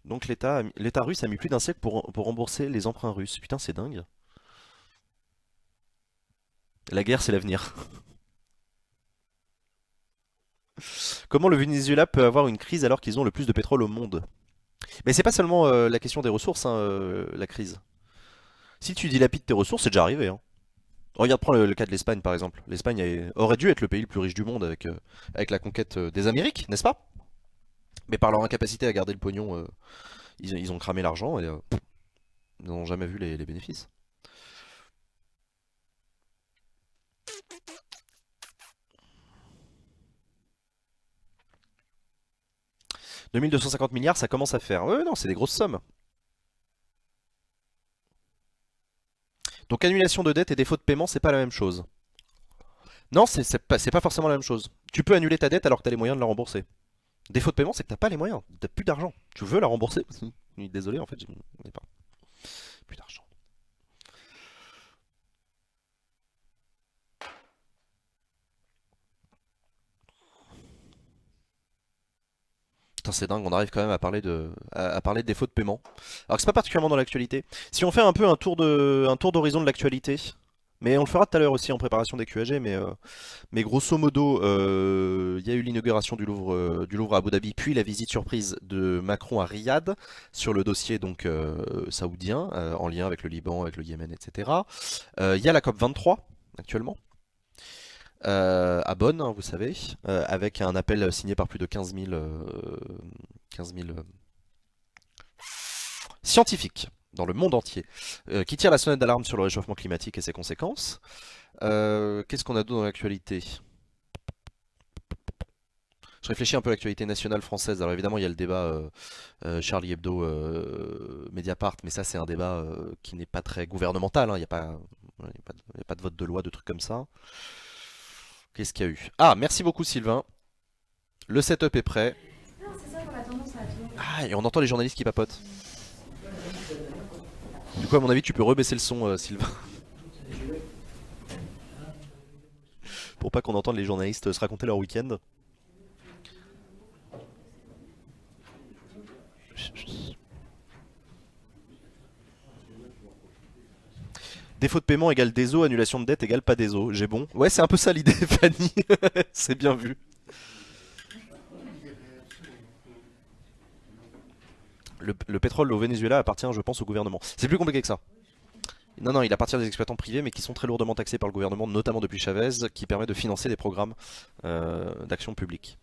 Donc l'État russe a mis plus d'un siècle pour rembourser les emprunts russes. Putain, c'est dingue. La guerre, c'est l'avenir. Comment le Venezuela peut avoir une crise alors qu'ils ont le plus de pétrole au monde? Mais c'est pas seulement la question des ressources, hein, la crise. Si tu dilapides tes ressources, c'est déjà arrivé, hein. Regarde, prends le cas de l'Espagne par exemple. L'Espagne aurait dû être le pays le plus riche du monde avec la conquête des Amériques, n'est-ce pas? Mais par leur incapacité à garder le pognon, ils ont cramé l'argent et ils n'ont jamais vu les bénéfices. 2250 milliards, ça commence à faire. Ouais, non, c'est des grosses sommes. Donc annulation de dette et défaut de paiement, c'est pas la même chose. Non, c'est pas forcément la même chose. Tu peux annuler ta dette alors que tu as les moyens de la rembourser. Défaut de paiement, c'est que t'as pas les moyens. T'as plus d'argent. Tu veux la rembourser? Oui, désolé, en fait, j'ai pas. Plus d'argent. Putain, c'est dingue, on arrive quand même à parler de défauts de paiement. Alors que c'est pas particulièrement dans l'actualité. Si on fait un peu un tour d'horizon de l'actualité, mais on le fera tout à l'heure aussi en préparation des QAG, mais grosso modo, il y a eu l'inauguration du Louvre à Abu Dhabi, puis la visite surprise de Macron à Riyad sur le dossier donc saoudien, en lien avec le Liban, avec le Yémen, etc. Il y a la COP 23 actuellement. À Bonn, hein, vous savez, avec un appel signé par plus de 15 000 scientifiques dans le monde entier, qui tirent la sonnette d'alarme sur le réchauffement climatique et ses conséquences. Qu'est-ce qu'on a d'autre dans l'actualité? Je réfléchis un peu à l'actualité nationale française. Alors évidemment, il y a le débat Charlie Hebdo, Mediapart, mais ça c'est un débat qui n'est pas très gouvernemental, hein. Il y a pas de vote de loi, de trucs comme ça. Qu'est-ce qu'il y a eu? Ah, merci beaucoup Sylvain. Le setup est prêt. Non, c'est ça qu'on a tendance à tourner. Ah, et on entend les journalistes qui papotent. Du coup, à mon avis, tu peux rebaisser le son, Sylvain. Pour pas qu'on entende les journalistes se raconter leur week-end. Défaut de paiement égale déso, annulation de dette égale pas déso. J'ai bon. Ouais, c'est un peu ça l'idée, Fanny. C'est bien vu. Le pétrole au Venezuela appartient, je pense, au gouvernement. C'est plus compliqué que ça. Non, non, il appartient des exploitants privés, mais qui sont très lourdement taxés par le gouvernement, notamment depuis Chavez, qui permet de financer des programmes d'action publique.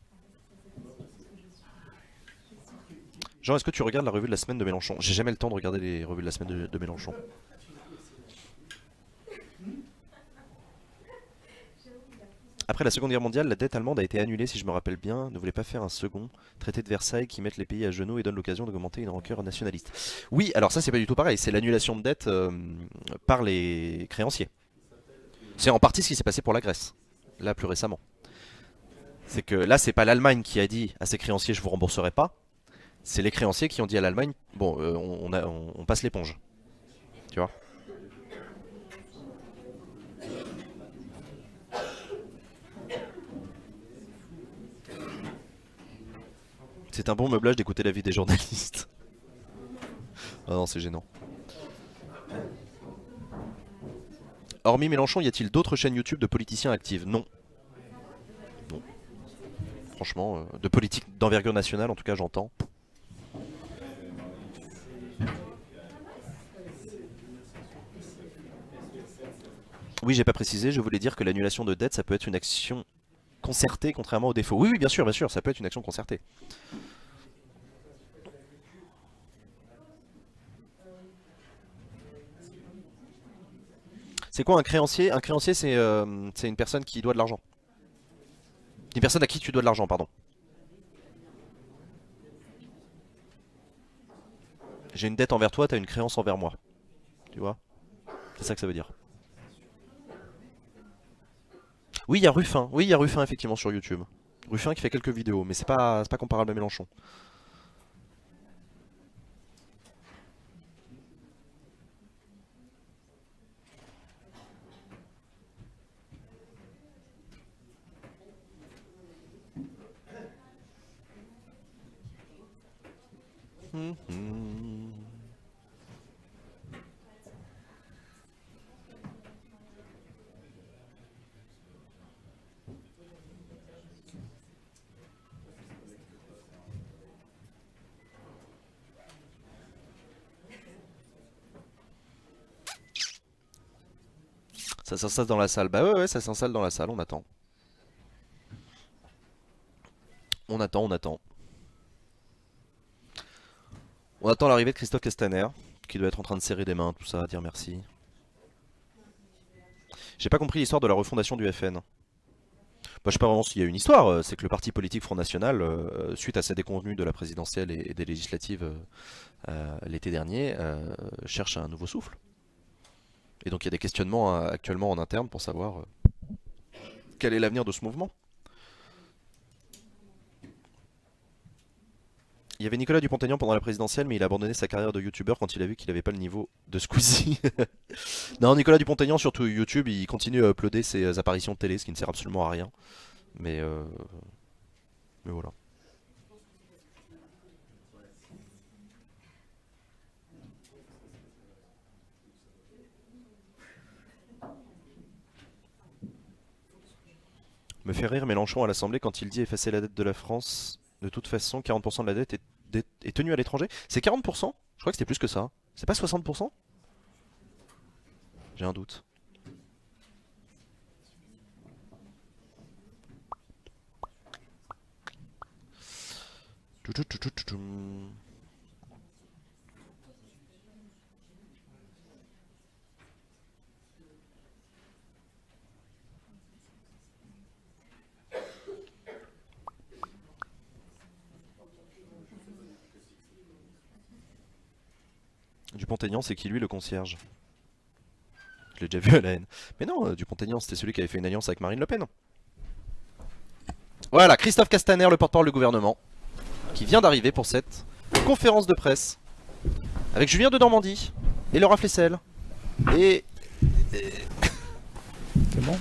Jean, est-ce que tu regardes la revue de la semaine de Mélenchon? J'ai jamais le temps de regarder les revues de la semaine de Mélenchon. Après la Seconde Guerre mondiale, la dette allemande a été annulée, si je me rappelle bien, ne voulait pas faire un second traité de Versailles qui mette les pays à genoux et donne l'occasion d'augmenter une rancœur nationaliste. Oui, alors ça c'est pas du tout pareil, c'est l'annulation de dette par les créanciers. C'est en partie ce qui s'est passé pour la Grèce, là plus récemment. C'est que là c'est pas l'Allemagne qui a dit à ses créanciers je vous rembourserai pas, c'est les créanciers qui ont dit à l'Allemagne bon on passe l'éponge. Tu vois? C'est un bon meublage d'écouter la vie des journalistes. Ah non, c'est gênant. Hormis Mélenchon, y a-t-il d'autres chaînes YouTube de politiciens actives? Non. Non. Franchement, de politique d'envergure nationale, en tout cas, j'entends. Oui, j'ai pas précisé, je voulais dire que l'annulation de dette, ça peut être une action concertée, contrairement au défaut. Oui, oui, bien sûr, ça peut être une action concertée. C'est quoi un créancier? Un créancier, c'est une personne qui doit de l'argent. Une personne à qui tu dois de l'argent, pardon. J'ai une dette envers toi, t'as une créance envers moi. Tu vois? C'est ça que ça veut dire. Oui, il y a Ruffin. Oui, il y a Ruffin effectivement sur YouTube. Ruffin qui fait quelques vidéos, mais c'est pas comparable à Mélenchon. Hum, hum. Ça s'installe dans la salle. Bah ouais, ouais, ça s'installe dans la salle, on attend. On attend, on attend. On attend l'arrivée de Christophe Castaner, qui doit être en train de serrer des mains, tout ça, dire merci. J'ai pas compris l'histoire de la refondation du FN. Bah, je sais pas vraiment s'il y a une histoire, c'est que le parti politique Front National, suite à sa déconvenue de la présidentielle et des législatives l'été dernier, cherche un nouveau souffle. Et donc il y a des questionnements actuellement en interne pour savoir quel est l'avenir de ce mouvement. Il y avait Nicolas Dupont-Aignan pendant la présidentielle, mais il a abandonné sa carrière de youtubeur quand il a vu qu'il avait pas le niveau de Squeezie. Non, Nicolas Dupont-Aignan, surtout YouTube, il continue à uploader ses apparitions de télé, ce qui ne sert absolument à rien. Mais, euh, mais voilà. Me fait rire Mélenchon à l'Assemblée quand il dit effacer la dette de la France. De toute façon, 40% de la dette est tenue à l'étranger. C'est 40%? Je crois que c'était plus que ça. C'est pas 60%? J'ai un doute. Dupont-Aignan, c'est qui lui le concierge? Je l'ai déjà vu à la haine. Mais non, Dupont-Aignan, c'était celui qui avait fait une alliance avec Marine Le Pen. Voilà, Christophe Castaner, le porte-parole du gouvernement, qui vient d'arriver pour cette conférence de presse avec Julien de Normandie et Laura Flessel. Et... C'est bon.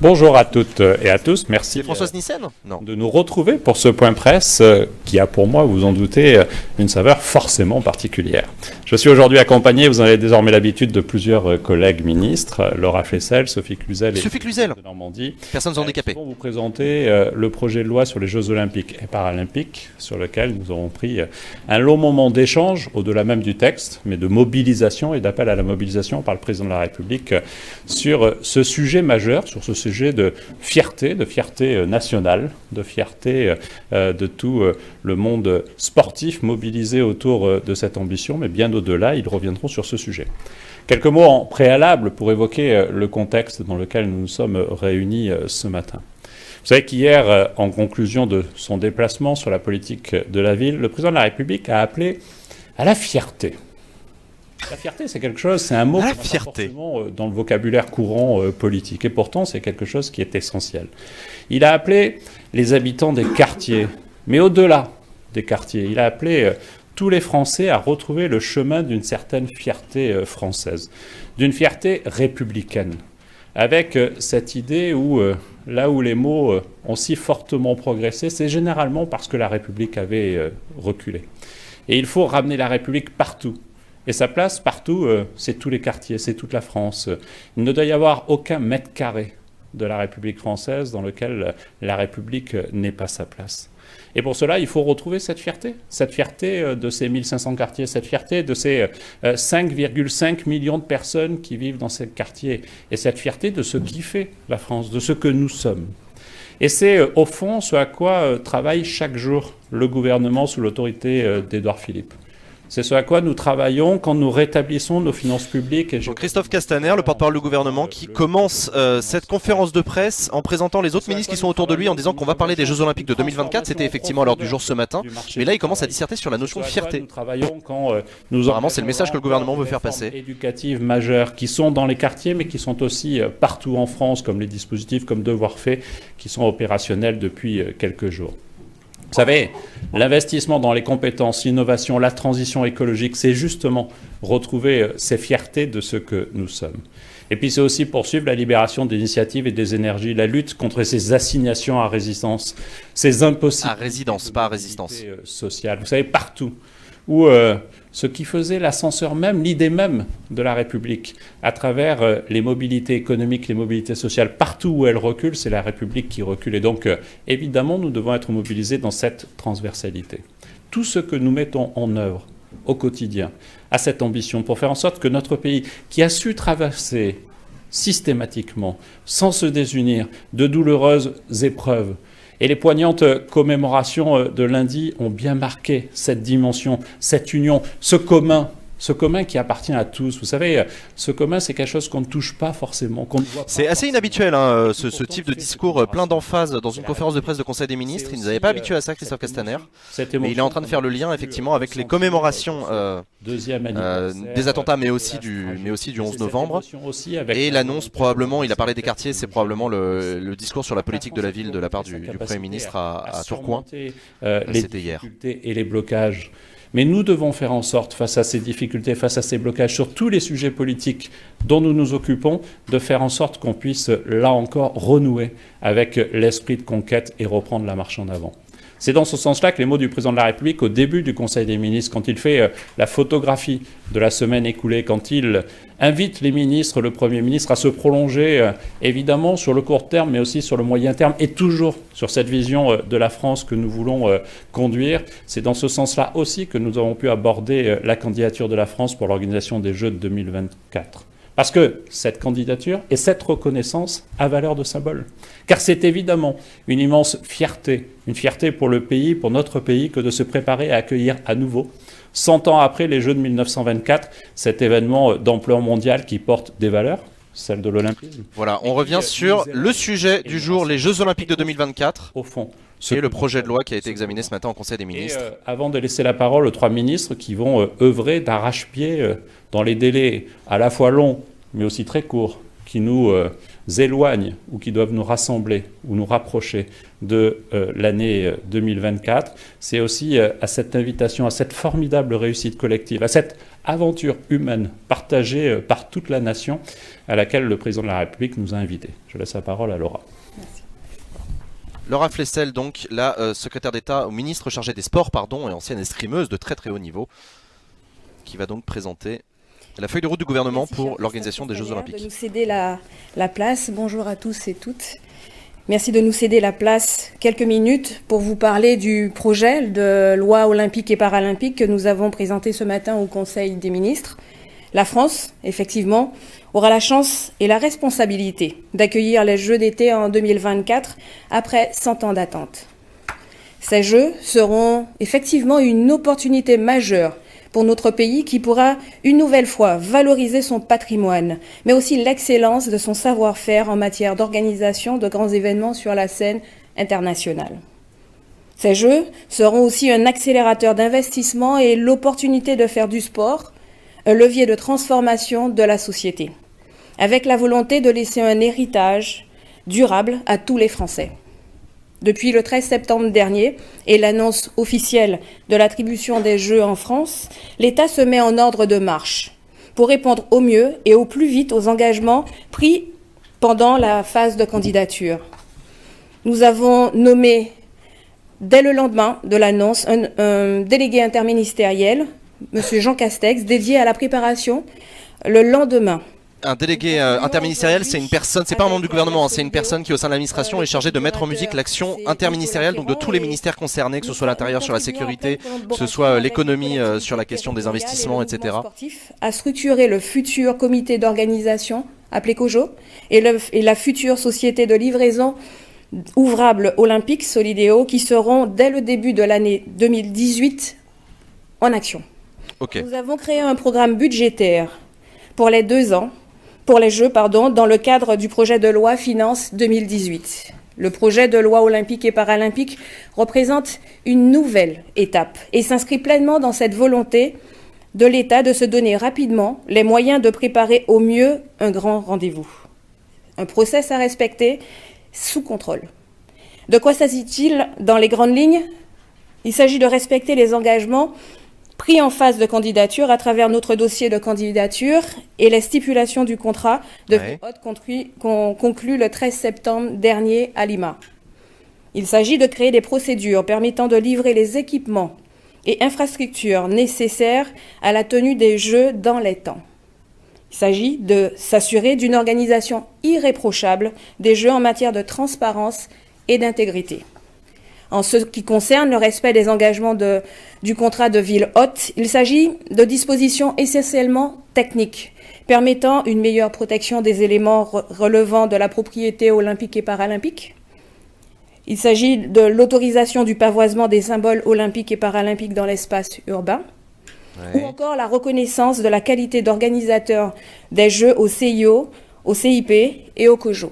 Bonjour à toutes et à tous, merci C'est Françoise Nyssen? Non. de nous retrouver pour ce point presse qui a pour moi, vous en doutez, une saveur forcément particulière. Je suis aujourd'hui accompagné, vous en avez désormais l'habitude, de plusieurs collègues ministres, Laura Flessel, Sophie Cluzel et de Normandie, personnes handicapées. qui vont vous présenter le projet de loi sur les Jeux Olympiques et Paralympiques, sur lequel nous aurons pris un long moment d'échange, au-delà même du texte, mais de mobilisation et d'appel à la mobilisation par le président de la République sur ce sujet majeur, sur ce sujet de fierté nationale, de fierté de tout le monde sportif mobilisé autour de cette ambition, mais bien au-delà, ils reviendront sur ce sujet. Quelques mots en préalable pour évoquer le contexte dans lequel nous nous sommes réunis ce matin. Vous savez qu'hier, en conclusion de son déplacement sur la politique de la ville, le président de la République a appelé à la fierté. La fierté, c'est quelque chose, c'est un mot qui n'est pas forcément dans le vocabulaire courant politique. Et pourtant, c'est quelque chose qui est essentiel. Il a appelé les habitants des quartiers, mais au-delà des quartiers, il a appelé tous les Français à retrouver le chemin d'une certaine fierté française, d'une fierté républicaine, avec cette idée où, là où les mots ont si fortement progressé, c'est généralement parce que la République avait reculé. Et il faut ramener la République partout. Et sa place partout, c'est tous les quartiers, c'est toute la France. Il ne doit y avoir aucun mètre carré de la République française dans lequel la République n'ait pas sa place. Et pour cela, il faut retrouver cette fierté de ces 1500 quartiers, cette fierté de ces 5,5 millions de personnes qui vivent dans ces quartiers, et cette fierté de ce qui fait la France, de ce que nous sommes. Et c'est au fond ce à quoi travaille chaque jour le gouvernement sous l'autorité d'Édouard Philippe. C'est ce à quoi nous travaillons quand nous rétablissons nos finances publiques. Donc Christophe Castaner, le porte-parole du gouvernement, qui commence cette conférence de presse en présentant les autres ministres qui sont autour de lui en disant qu'on va parler des Jeux Olympiques de 2024. C'était effectivement à l'heure du jour ce matin. Mais là, il commence à disserter sur la notion de fierté. Apparemment, c'est le message que le gouvernement veut faire passer. Éducatives majeures qui sont dans les quartiers, mais qui sont aussi partout en France, comme les dispositifs comme Devoir fait, qui sont opérationnels depuis quelques jours. Vous savez, l'investissement dans les compétences, l'innovation, la transition écologique, c'est justement retrouver ces fiertés de ce que nous sommes. Et puis c'est aussi poursuivre la libération des initiatives et des énergies, la lutte contre ces assignations à résidence, ces impossibilités à résidence, pas à résistance sociale. Vous savez, partout où ce qui faisait l'ascenseur même, l'idée même de la République, à travers les mobilités économiques, les mobilités sociales, partout où elle recule, c'est la République qui recule. Et donc, évidemment, nous devons être mobilisés dans cette transversalité. Tout ce que nous mettons en œuvre au quotidien a cette ambition pour faire en sorte que notre pays, qui a su traverser systématiquement, sans se désunir, de douloureuses épreuves, et les poignantes commémorations de lundi ont bien marqué cette dimension, cette union, ce commun qui appartient à tous. Vous savez, ce commun, c'est quelque chose qu'on ne touche pas forcément, qu'on ne voit pas. C'est assez inhabituel, hein, ce type de discours plein d'emphase dans une conférence de presse de Conseil des ministres. Il ne nous avait pas habitués à ça, Christophe Castaner. Mais il est en train de faire le lien, effectivement, avec les commémorations des attentats, mais aussi du 11 novembre. Et l'annonce, probablement, il a parlé des quartiers, c'est probablement le discours sur la politique de la ville de la part du Premier ministre à Tourcoing. C'était hier. Et les blocages. Mais nous devons faire en sorte, face à ces difficultés, face à ces blocages, sur tous les sujets politiques dont nous nous occupons, de faire en sorte qu'on puisse, là encore, renouer avec l'esprit de conquête et reprendre la marche en avant. C'est dans ce sens-là que les mots du président de la République au début du Conseil des ministres, quand il fait la photographie de la semaine écoulée, quand il invite les ministres, le Premier ministre, à se prolonger évidemment sur le court terme, mais aussi sur le moyen terme, et toujours sur cette vision de la France que nous voulons conduire. C'est dans ce sens-là aussi que nous avons pu aborder la candidature de la France pour l'organisation des Jeux de 2024. Parce que cette candidature et cette reconnaissance a valeur de symbole. Car c'est évidemment une immense fierté, une fierté pour le pays, pour notre pays, que de se préparer à accueillir à nouveau, 100 ans après les Jeux de 1924, cet événement d'ampleur mondiale qui porte des valeurs, celles de l'olympisme. Voilà, on revient sur le sujet du jour, les Jeux Olympiques de 2024. Au fond. Et le projet de loi qui a été examiné ce matin au Conseil des ministres. Et avant de laisser la parole aux 3 ministres qui vont œuvrer d'arrache-pied dans les délais à la fois longs, mais aussi très courts, qui nous éloignent ou qui doivent nous rassembler ou nous rapprocher de l'année 2024, c'est aussi à cette invitation, à cette formidable réussite collective, à cette aventure humaine partagée par toute la nation à laquelle le président de la République nous a invités. Je laisse la parole à Laura. Merci. Laura Flessel, donc la secrétaire d'État au ministre chargé des sports, pardon, et ancienne escrimeuse de très très haut niveau, qui va donc présenter la feuille de route du gouvernement pour l'organisation des Jeux Olympiques. De nous céder la place. Bonjour à tous et toutes. Merci de nous céder la place quelques minutes pour vous parler du projet de loi olympique et paralympique que nous avons présenté ce matin au Conseil des ministres. La France, effectivement, aura la chance et la responsabilité d'accueillir les Jeux d'été en 2024 après 100 ans d'attente. Ces Jeux seront effectivement une opportunité majeure pour notre pays qui pourra une nouvelle fois valoriser son patrimoine, mais aussi l'excellence de son savoir-faire en matière d'organisation de grands événements sur la scène internationale. Ces Jeux seront aussi un accélérateur d'investissement et l'opportunité de faire du sport un levier de transformation de la société, avec la volonté de laisser un héritage durable à tous les Français. Depuis le 13 septembre dernier et l'annonce officielle de l'attribution des Jeux en France, l'État se met en ordre de marche pour répondre au mieux et au plus vite aux engagements pris pendant la phase de candidature. Nous avons nommé, dès le lendemain de l'annonce, un délégué interministériel, M. Jean Castex, dédié à la préparation le lendemain. Un délégué interministériel, c'est une personne, c'est pas un membre du gouvernement, c'est une personne qui au sein de l'administration est chargée de mettre en musique l'action interministérielle, donc de tous les ministères concernés, que ce soit l'intérieur sur la sécurité, que ce soit l'économie sur la question des investissements, etc. À structurer le futur comité d'organisation, appelé COJO, et la future société de livraison ouvrable olympique, Solideo, qui seront dès le début de l'année 2018 en action. Okay. Nous avons créé un programme budgétaire pour les 2 ans, pour les Jeux, dans le cadre du projet de loi Finances 2018. Le projet de loi olympique et paralympique représente une nouvelle étape et s'inscrit pleinement dans cette volonté de l'État de se donner rapidement les moyens de préparer au mieux un grand rendez-vous. Un process à respecter sous contrôle. De quoi s'agit-il dans les grandes lignes ? Il s'agit de respecter les engagements pris en phase de candidature à travers notre dossier de candidature et les stipulations du contrat de haute conclu le 13 septembre dernier à Lima. Il s'agit de créer des procédures permettant de livrer les équipements et infrastructures nécessaires à la tenue des Jeux dans les temps. Il s'agit de s'assurer d'une organisation irréprochable des Jeux en matière de transparence et d'intégrité. En ce qui concerne le respect des engagements du contrat de ville hôte, il s'agit de dispositions essentiellement techniques, permettant une meilleure protection des éléments relevant de la propriété olympique et paralympique. Il s'agit de l'autorisation du pavoisement des symboles olympiques et paralympiques dans l'espace urbain, ou encore la reconnaissance de la qualité d'organisateur des Jeux au CIO, au CIP et au COJO.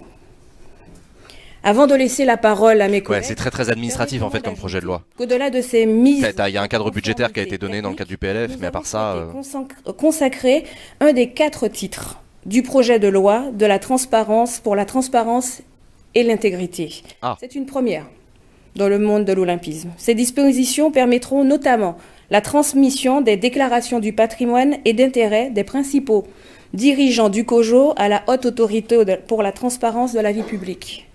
Avant de laisser la parole à mes collègues... Ouais, c'est très administratif en fait comme projet de loi. Au-delà de ces mises... Il y a un cadre budgétaire qui a été donné dans le cadre du PLF, mais à part ça... consacrer un des 4 titres du projet de loi de la transparence pour la transparence et l'intégrité. C'est une première dans le monde de l'olympisme. Ces dispositions permettront notamment la transmission des déclarations du patrimoine et d'intérêt des principaux dirigeants du COJO à la haute autorité pour la transparence de la vie publique.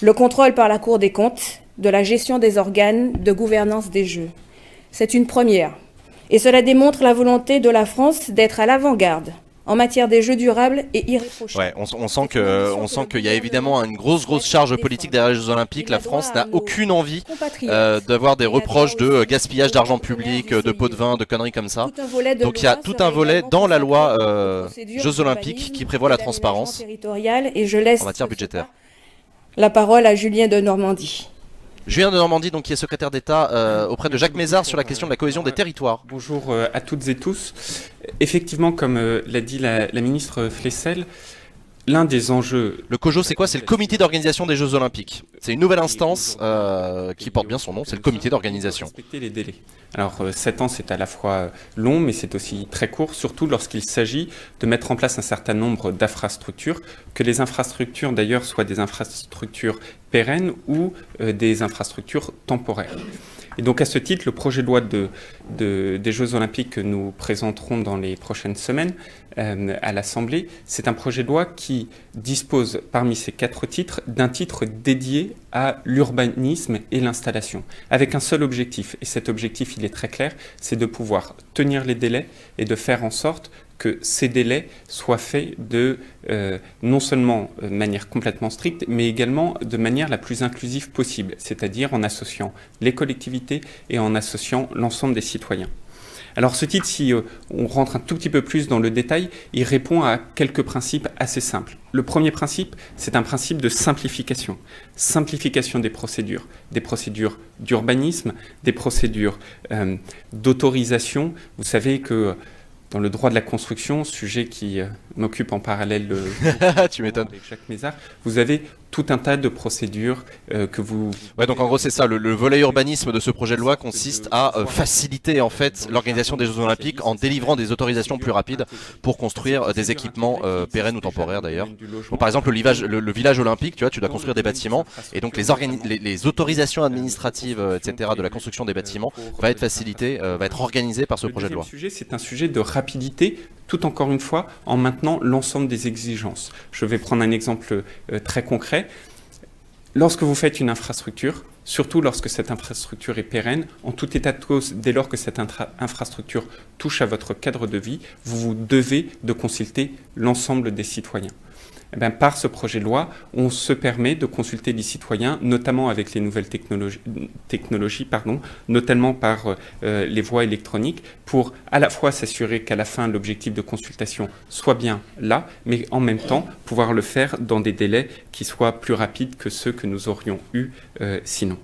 Le contrôle par la Cour des comptes de la gestion des organes de gouvernance des Jeux. C'est une première. Et cela démontre la volonté de la France d'être à l'avant-garde en matière des Jeux durables et irréprochables. Ouais, on sent qu'il y a évidemment une grosse charge politique derrière les Jeux Olympiques. La France n'a aucune envie d'avoir des reproches de gaspillage d'argent public, de pots de vin, de conneries comme ça. Donc il y a tout un volet dans la loi Jeux Olympiques qui prévoit la transparence et je laisse en matière budgétaire. La parole à Julien de Normandie. Julien de Normandie, donc, qui est secrétaire d'État auprès de Jacques Mézard sur la question de la cohésion des territoires. Bonjour à toutes et tous. Effectivement, comme l'a dit la ministre Flessel, l'un des enjeux... Le COJO, c'est quoi? C'est le comité d'organisation des Jeux Olympiques. C'est une nouvelle instance qui porte bien son nom, c'est le comité d'organisation. Respecter les délais. Alors 7 ans, c'est à la fois long, mais c'est aussi très court, surtout lorsqu'il s'agit de mettre en place un certain nombre d'infrastructures, que les infrastructures d'ailleurs soient des infrastructures pérennes ou des infrastructures temporaires. Et donc à ce titre, le projet de loi des Jeux Olympiques que nous présenterons dans les prochaines semaines à l'Assemblée, c'est un projet de loi qui dispose parmi ces 4 titres d'un titre dédié à l'urbanisme et l'installation, avec un seul objectif, et cet objectif il est très clair, c'est de pouvoir tenir les délais et de faire en sorte que ces délais soient faits non seulement de manière complètement stricte, mais également de manière la plus inclusive possible, c'est-à-dire en associant les collectivités et en associant l'ensemble des citoyens. Alors ce titre, si on rentre un tout petit peu plus dans le détail, il répond à quelques principes assez simples. Le premier principe, c'est un principe de simplification. Simplification des procédures d'urbanisme, des procédures d'autorisation. Vous savez que dans le droit de la construction, sujet qui m'occupe en parallèle tu m'étonnes. Avec Jacques Mézard, vous avez tout un tas de procédures que vous... Ouais, donc en gros c'est ça, le volet urbanisme de ce projet de loi consiste à faciliter en fait l'organisation des Jeux Olympiques en délivrant des autorisations plus rapides pour construire des équipements pérennes ou temporaires d'ailleurs. Bon, par exemple le village olympique, tu vois, tu dois construire des bâtiments et donc les autorisations administratives etc. de la construction des bâtiments va être facilitée, va être organisée par ce projet de loi. Le deuxième sujet, c'est un sujet de rapidité, tout encore une fois en maintenant l'ensemble des exigences. Je vais prendre un exemple très concret. Lorsque vous faites une infrastructure, surtout lorsque cette infrastructure est pérenne, en tout état de cause, dès lors que cette infrastructure touche à votre cadre de vie, vous devez de consulter l'ensemble des citoyens. Eh bien, par ce projet de loi, on se permet de consulter les citoyens, notamment avec les nouvelles technologies, notamment par les voies électroniques, pour à la fois s'assurer qu'à la fin, l'objectif de consultation soit bien là, mais en même temps, pouvoir le faire dans des délais qui soient plus rapides que ceux que nous aurions eus sinon.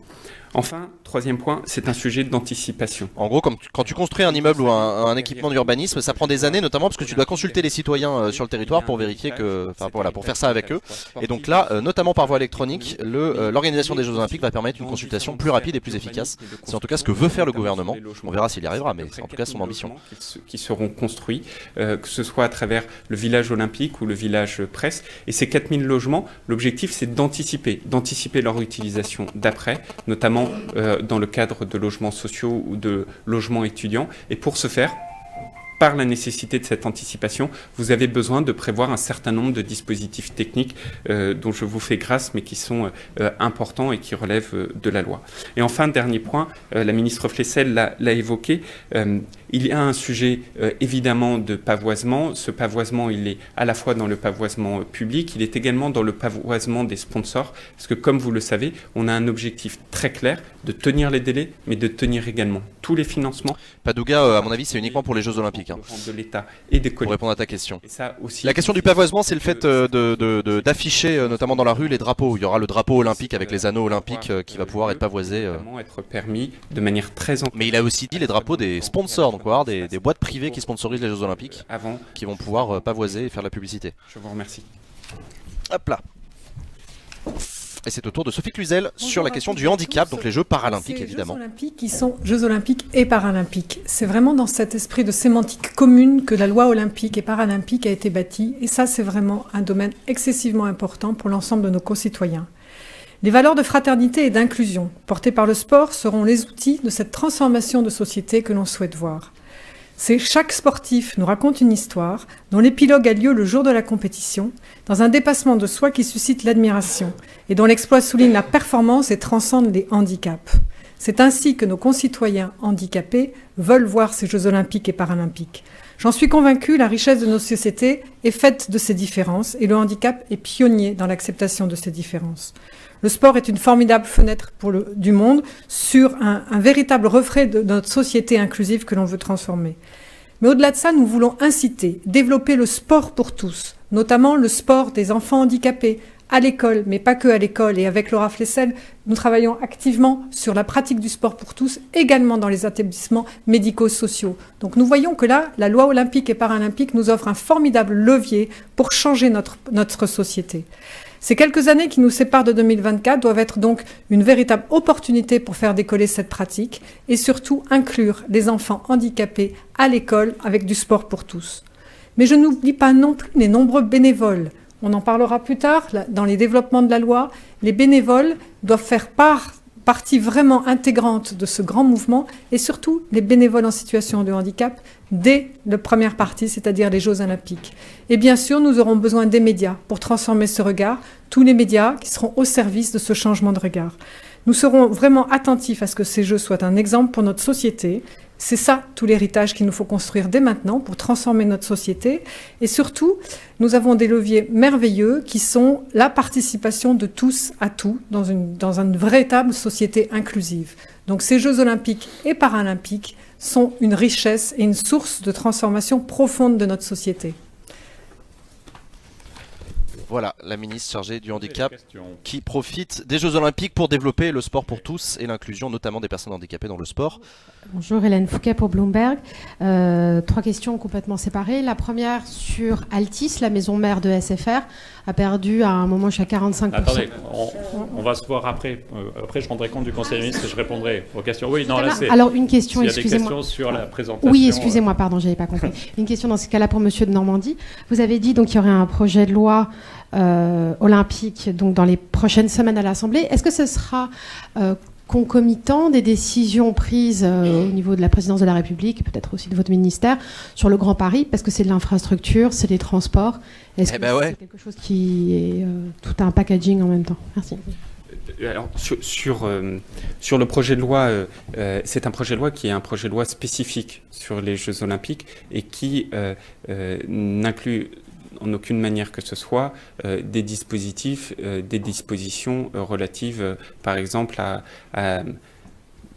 Enfin, troisième point, c'est un sujet d'anticipation. En gros, quand tu construis un immeuble ou un équipement d'urbanisme, ça prend des années, notamment parce que tu dois consulter les citoyens sur le territoire pour vérifier que, enfin voilà, pour faire ça avec eux. Et donc là, notamment par voie électronique, l'organisation des Jeux Olympiques va permettre une consultation plus rapide et plus efficace. C'est en tout cas ce que veut faire le gouvernement. On verra s'il y arrivera, mais c'est en tout cas son ambition. Qui seront construits, que ce soit à travers le village olympique ou le village presse. Et ces 4000 logements, l'objectif c'est d'anticiper leur utilisation d'après, notamment dans le cadre de logements sociaux ou de logements étudiants. Et pour ce faire, par la nécessité de cette anticipation, vous avez besoin de prévoir un certain nombre de dispositifs techniques dont je vous fais grâce, mais qui sont importants et qui relèvent de la loi. Et enfin, dernier point, la ministre Flessel l'a évoqué, il y a un sujet évidemment de pavoisement. Ce pavoisement, il est à la fois dans le pavoisement public, il est également dans le pavoisement des sponsors, parce que comme vous le savez, on a un objectif très clair de tenir les délais, mais de tenir également tous les financements. Padouga, à mon avis, c'est uniquement pour les Jeux Olympiques. De l'État et des collectivités. Pour répondre à ta question. Et ça aussi, la question du pavoisement, c'est le fait d'afficher, notamment dans la rue, les drapeaux. Il y aura le drapeau olympique avec les anneaux olympiques qui va pouvoir être pavoisé. Être permis de manière très... Mais il a aussi dit les drapeaux des sponsors, donc on va avoir des boîtes privées qui sponsorisent les Jeux Olympiques, qui vont pouvoir pavoiser et faire de la publicité. Je vous remercie. Hop là. Et c'est au tour de Sophie Cluzel sur la question du handicap, donc les Jeux paralympiques évidemment. Les Jeux olympiques qui sont Jeux olympiques et paralympiques. C'est vraiment dans cet esprit de sémantique commune que la loi olympique et paralympique a été bâtie. Et ça, c'est vraiment un domaine excessivement important pour l'ensemble de nos concitoyens. Les valeurs de fraternité et d'inclusion portées par le sport seront les outils de cette transformation de société que l'on souhaite voir. Chaque sportif nous raconte une histoire dont l'épilogue a lieu le jour de la compétition, dans un dépassement de soi qui suscite l'admiration et dont l'exploit souligne la performance et transcende les handicaps. C'est ainsi que nos concitoyens handicapés veulent voir ces Jeux olympiques et paralympiques. J'en suis convaincue, la richesse de nos sociétés est faite de ces différences et le handicap est pionnier dans l'acceptation de ces différences. Le sport est une formidable fenêtre du monde sur un véritable reflet de notre société inclusive que l'on veut transformer. Mais au-delà de ça, nous voulons inciter, développer le sport pour tous, notamment le sport des enfants handicapés, à l'école, mais pas que à l'école. Et avec Laura Flessel, nous travaillons activement sur la pratique du sport pour tous, également dans les établissements médico-sociaux. Donc nous voyons que là, la loi olympique et paralympique nous offre un formidable levier pour changer notre société. Ces quelques années qui nous séparent de 2024 doivent être donc une véritable opportunité pour faire décoller cette pratique et surtout inclure les enfants handicapés à l'école avec du sport pour tous. Mais je n'oublie pas non plus les nombreux bénévoles. On en parlera plus tard, dans les développements de la loi. Les bénévoles doivent faire partie vraiment intégrante de ce grand mouvement et surtout les bénévoles en situation de handicap dès la première partie, c'est-à-dire les Jeux olympiques. Et bien sûr, nous aurons besoin des médias pour transformer ce regard, tous les médias qui seront au service de ce changement de regard. Nous serons vraiment attentifs à ce que ces Jeux soient un exemple pour notre société. C'est ça, tout l'héritage qu'il nous faut construire dès maintenant pour transformer notre société. Et surtout, nous avons des leviers merveilleux qui sont la participation de tous à tout dans une véritable société inclusive. Donc ces Jeux olympiques et paralympiques sont une richesse et une source de transformation profonde de notre société. Voilà, la ministre chargée du handicap qui profite des Jeux Olympiques pour développer le sport pour tous et l'inclusion notamment des personnes handicapées dans le sport. Bonjour, Hélène Fouquet pour Bloomberg. 3 questions complètement séparées. La première sur Altis, la maison mère de SFR, a perdu à un moment jusqu'à 45%. Attendez, on va se voir après. Après, je rendrai compte du Conseil des ministres et je répondrai aux questions. Oui, non, là, c'est... Alors, une question, excusez-moi. Il y a des questions sur la présentation. Oui, excusez-moi, pardon, j'avais pas compris. Une question dans ce cas-là pour Monsieur de Normandie. Vous avez dit donc qu'il y aurait un projet de loi olympique donc dans les prochaines semaines à l'Assemblée. Est-ce que ce sera concomitant des décisions prises au niveau de la présidence de la République, peut-être aussi de votre ministère, sur le Grand Paris, parce que c'est de l'infrastructure, c'est des transports. Est-ce que c'est quelque chose qui est tout un packaging en même temps? Merci. Alors, sur le projet de loi, c'est un projet de loi qui est un projet de loi spécifique sur les Jeux Olympiques et qui n'inclut en aucune manière que ce soit des dispositifs, des dispositions relatives, par exemple, à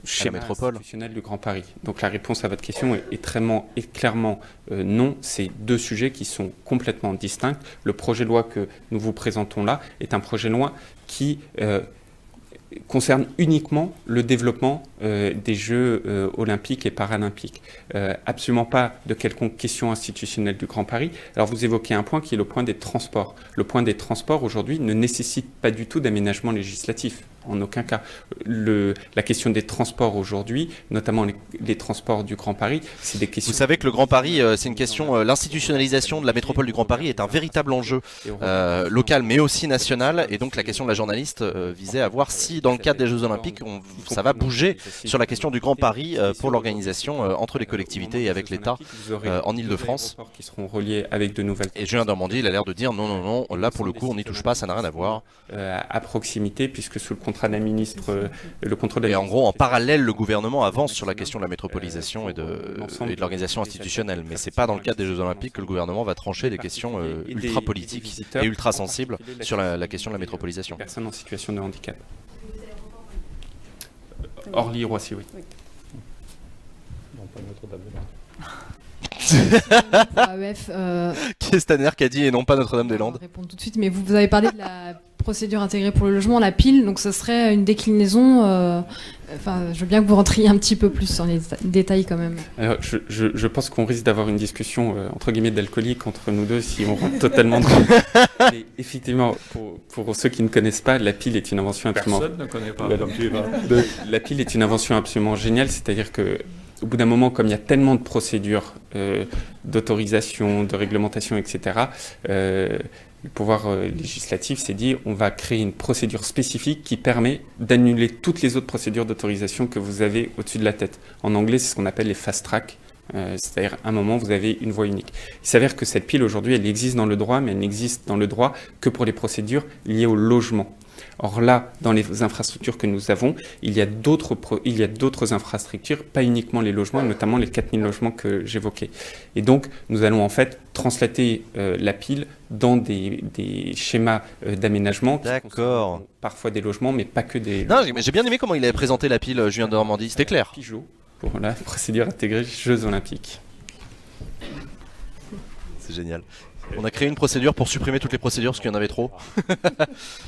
schéma institutionnel du Grand Paris. Donc la réponse à votre question est clairement non. C'est 2 sujets qui sont complètement distincts. Le projet de loi que nous vous présentons là est un projet de loi qui concerne uniquement le développement des Jeux olympiques et paralympiques. Absolument pas de quelconque question institutionnelle du Grand Paris. Alors vous évoquez un point qui est le point des transports. Le point des transports aujourd'hui ne nécessite pas du tout d'aménagement législatif. En aucun cas. La question des transports aujourd'hui, notamment les transports du Grand Paris, c'est des questions... Vous savez que le Grand Paris, c'est une question... l'institutionnalisation de la métropole du Grand Paris est un véritable enjeu local, mais aussi national. Et donc la question de la journaliste visait à voir si, dans le cadre des Jeux Olympiques, ça va bouger sur la question du Grand Paris pour l'organisation entre les collectivités et avec l'État en Ile-de-France. Qui seront reliés avec de nouvelles... Et Julien Normandie, il a l'air de dire non, là pour le coup, on n'y touche pas, ça n'a rien à voir. À proximité, puisque sous le contrôle d'un ministre, le contrôle de la... Et en gros, en parallèle, le gouvernement avance sur la question de la métropolisation et de l'organisation institutionnelle. Mais c'est pas dans le cadre des Jeux Olympiques que le gouvernement va trancher des questions ultra politiques et ultra sensibles sur la question de la métropolisation. Personnes en situation de handicap. Orly-Roissy, oui. Non, pas Notre-Dame-des-Landes. Castaner qui a dit et non pas Notre-Dame-des-Landes. Je vais répondre tout de suite, mais vous avez parlé de la procédure intégrée pour le logement, la PIL, donc ce serait une déclinaison. Je veux bien que vous rentriez un petit peu plus dans les détails quand même. Alors, je pense qu'on risque d'avoir une discussion entre guillemets d'alcoolique entre nous deux si on rentre totalement dans... Mais effectivement, pour ceux qui ne connaissent pas, la PIL est une invention absolument... Personne ne connaît pas. La PIL est une invention absolument géniale, c'est-à-dire que au bout d'un moment, comme il y a tellement de procédures d'autorisation, de réglementation, etc., le pouvoir législatif s'est dit on va créer une procédure spécifique qui permet d'annuler toutes les autres procédures d'autorisation que vous avez au-dessus de la tête. En anglais, c'est ce qu'on appelle les fast track. C'est-à-dire, à un moment, vous avez une voie unique. Il s'avère que cette pile, aujourd'hui, elle existe dans le droit, mais elle n'existe dans le droit que pour les procédures liées au logement. Or là, dans les infrastructures que nous avons, il y a d'autres infrastructures, pas uniquement les logements, notamment les 4000 logements que j'évoquais. Et donc, nous allons en fait translater la pile dans des schémas d'aménagement qui concernent parfois des logements, mais pas que des logements. Non, j'ai bien aimé comment il avait présenté la pile, Julien de Normandie, c'était clair. Pigeot, pour la procédure intégrée Jeux Olympiques. C'est génial. On a créé une procédure pour supprimer toutes les procédures parce qu'il y en avait trop.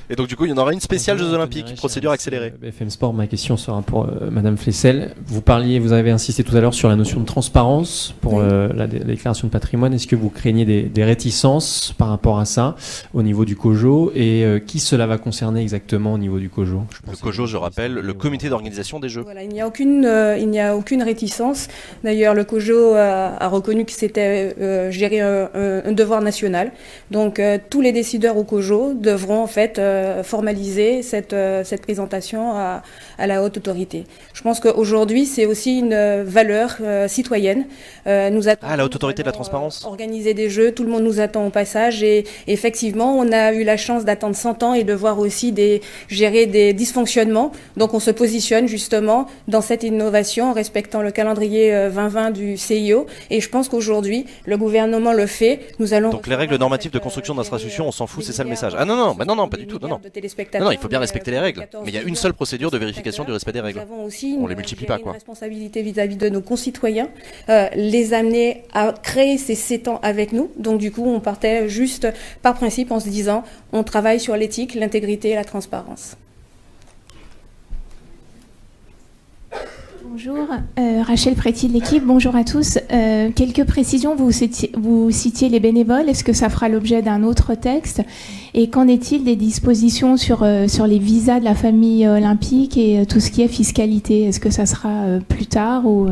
Et donc du coup, il y en aura une spéciale Jeux Olympiques, procédure accélérée. BFM Sport, ma question sera pour Madame Flessel. Vous avez insisté tout à l'heure sur la notion de transparence pour la déclaration de patrimoine. Est-ce que vous craignez des réticences par rapport à ça au niveau du COJO et qui cela va concerner exactement au niveau du COJO? Le COJO, je rappelle, le comité d'organisation des Jeux. Voilà, il n'y a aucune réticence. D'ailleurs, le COJO a reconnu que c'était gérer un devoir national. Donc tous les décideurs au COJO devront en fait formaliser cette présentation à la haute autorité. Je pense qu'aujourd'hui c'est aussi une valeur citoyenne. Nous attendons, la haute autorité de la transparence. Organiser des jeux, tout le monde nous attend au passage et effectivement on a eu la chance d'attendre 100 ans et de voir aussi gérer des dysfonctionnements. Donc on se positionne justement dans cette innovation en respectant le calendrier 2020 du CIO et je pense qu'aujourd'hui le gouvernement le fait. Nous allons donc les règles normatives de construction d'infrastructures, on s'en fout, c'est ça le message. Ah non, pas du tout. Non, il faut bien respecter les règles. Mais il y a une seule procédure de vérification du respect des règles. On les multiplie pas, quoi. Une responsabilité vis-à-vis de nos concitoyens, les amener à créer ces 7 ans avec nous. Donc du coup, on partait juste par principe en se disant, on travaille sur l'éthique, l'intégrité et la transparence. Bonjour, Rachel Préti de l'équipe, bonjour à tous. Quelques précisions, vous citiez les bénévoles, est-ce que ça fera l'objet d'un autre texte? Et qu'en est-il des dispositions sur les visas de la famille olympique et tout ce qui est fiscalité? Est-ce que ça sera plus tard ou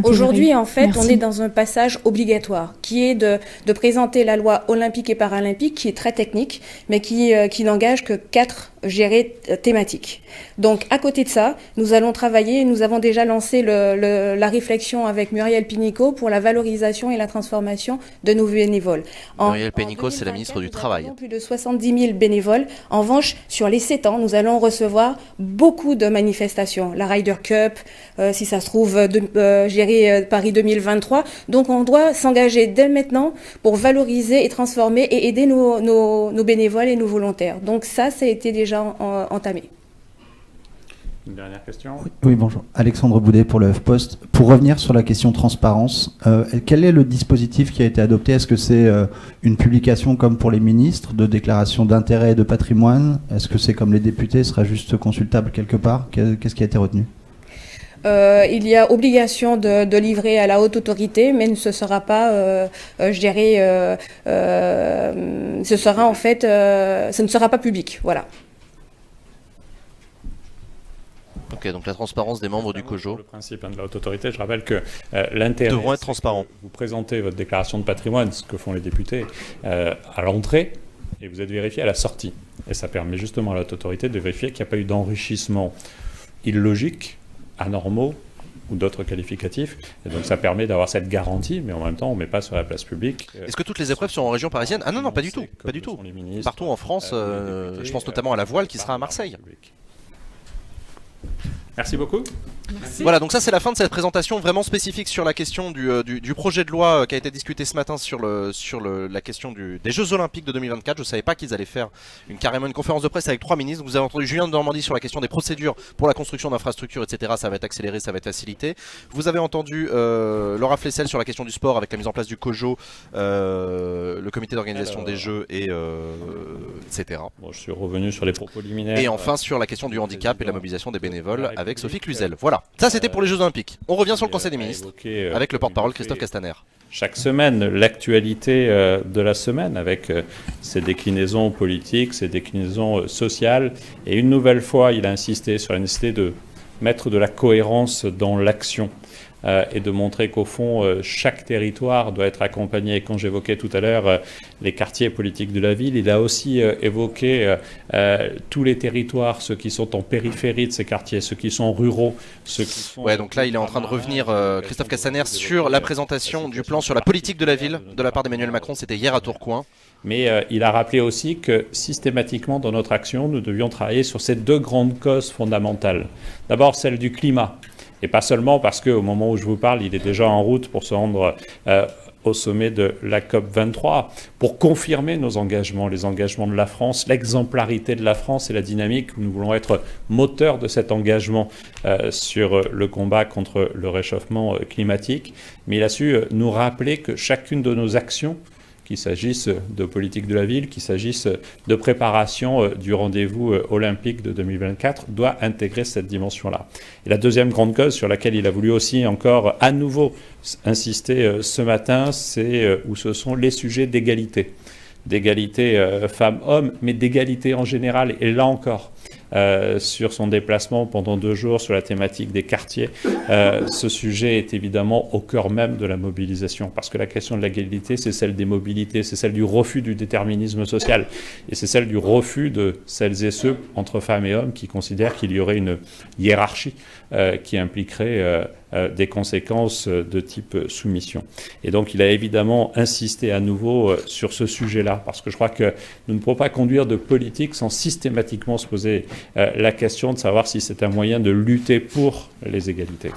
Aujourd'hui, en fait, Merci. on est dans un passage obligatoire qui est de présenter la loi olympique et paralympique qui est très technique, mais qui n'engage que 4 thématiques. Donc, à côté de ça, nous allons travailler, nous avons déjà lancé la réflexion avec Muriel Pénicaud pour la valorisation et la transformation de nos bénévoles. Muriel Pénicaud, c'est la ministre du Travail. Nous avons plus de 70 000 bénévoles. En revanche, sur les 7 ans, nous allons recevoir beaucoup de manifestations. La Ryder Cup, si ça se trouve, gérer Paris 2023. Donc, on doit s'engager dès maintenant pour valoriser et transformer et aider nos bénévoles et nos volontaires. Donc, ça a été déjà entamé. Une dernière question. Oui, bonjour. Alexandre Boudet pour le HuffPost. Pour revenir sur la question transparence, quel est le dispositif qui a été adopté? Est-ce que c'est une publication comme pour les ministres de déclaration d'intérêt et de patrimoine? Est-ce que c'est comme les députés, sera juste consultable quelque part? Qu'est-ce qui a été retenu? Il y a obligation de livrer à la haute autorité, mais ce sera pas, ce sera en fait, ce ne sera pas public, voilà. Ok, donc la transparence des membres du COJO. Le principe de la haute autorité, je rappelle que l'intérêt devront être transparents. Vous présentez votre déclaration de patrimoine, ce que font les députés, à l'entrée, et vous êtes vérifié à la sortie. Et ça permet justement à la haute autorité de vérifier qu'il n'y a pas eu d'enrichissement illogique, anormaux ou d'autres qualificatifs. Et donc ça permet d'avoir cette garantie, mais en même temps on ne met pas sur la place publique. Est-ce que toutes les épreuves sont en région parisienne? Ah non, pas du tout. Pas du tout. Partout en France, je pense notamment à la voile qui sera à Marseille. Merci beaucoup. Merci. Voilà, donc ça c'est la fin de cette présentation vraiment spécifique sur la question du projet de loi qui a été discuté ce matin sur la question des Jeux Olympiques de 2024. Je ne savais pas qu'ils allaient faire carrément une conférence de presse avec 3 ministres. Vous avez entendu Julien de Normandie sur la question des procédures pour la construction d'infrastructures, etc. Ça va être accéléré, ça va être facilité. Vous avez entendu Laura Flessel sur la question du sport avec la mise en place du COJO, le comité d'organisation des Jeux, etc. Bon, je suis revenu sur les propos liminaires. Et enfin sur la question du handicap et la mobilisation des bénévoles avec Sophie Cluzel. Voilà, ça c'était pour les Jeux Olympiques. On revient sur le Conseil des ministres avec le porte-parole Christophe Castaner. Chaque semaine, l'actualité de la semaine avec ses déclinaisons politiques, ses déclinaisons sociales. Et une nouvelle fois, il a insisté sur la nécessité de mettre de la cohérence dans l'action. et de montrer qu'au fond, chaque territoire doit être accompagné. Et quand j'évoquais tout à l'heure les quartiers politiques de la ville, il a aussi évoqué tous les territoires, ceux qui sont en périphérie de ces quartiers, ceux qui sont ruraux, ceux qui sont... Ouais, donc là, il est en train de revenir, Christophe Castaner, sur la présentation du plan sur la politique de la ville de la part d'Emmanuel Macron. C'était hier à Tourcoing. Mais il a rappelé aussi que systématiquement dans notre action, nous devions travailler sur ces deux grandes causes fondamentales. D'abord, celle du climat. Et pas seulement parce qu'au moment où je vous parle, il est déjà en route pour se rendre au sommet de la COP23, pour confirmer nos engagements, les engagements de la France, l'exemplarité de la France et la dynamique. Nous voulons être moteurs de cet engagement sur le combat contre le réchauffement climatique. Mais il a su nous rappeler que chacune de nos actions, qu'il s'agisse de politique de la ville, qu'il s'agisse de préparation du rendez-vous olympique de 2024, doit intégrer cette dimension-là. Et la deuxième grande cause sur laquelle il a voulu aussi encore à nouveau insister ce matin, ce sont les sujets d'égalité. D'égalité femmes-hommes, mais d'égalité en général. Et là encore, sur son déplacement pendant 2 jours sur la thématique des quartiers, ce sujet est évidemment au cœur même de la mobilisation, parce que la question de l'égalité, c'est celle des mobilités, c'est celle du refus du déterminisme social, et c'est celle du refus de celles et ceux, entre femmes et hommes, qui considèrent qu'il y aurait une hiérarchie qui impliquerait des conséquences de type soumission. Et donc il a évidemment insisté à nouveau sur ce sujet-là, parce que je crois que nous ne pouvons pas conduire de politique sans systématiquement se poser la question de savoir si c'est un moyen de lutter pour les égalités.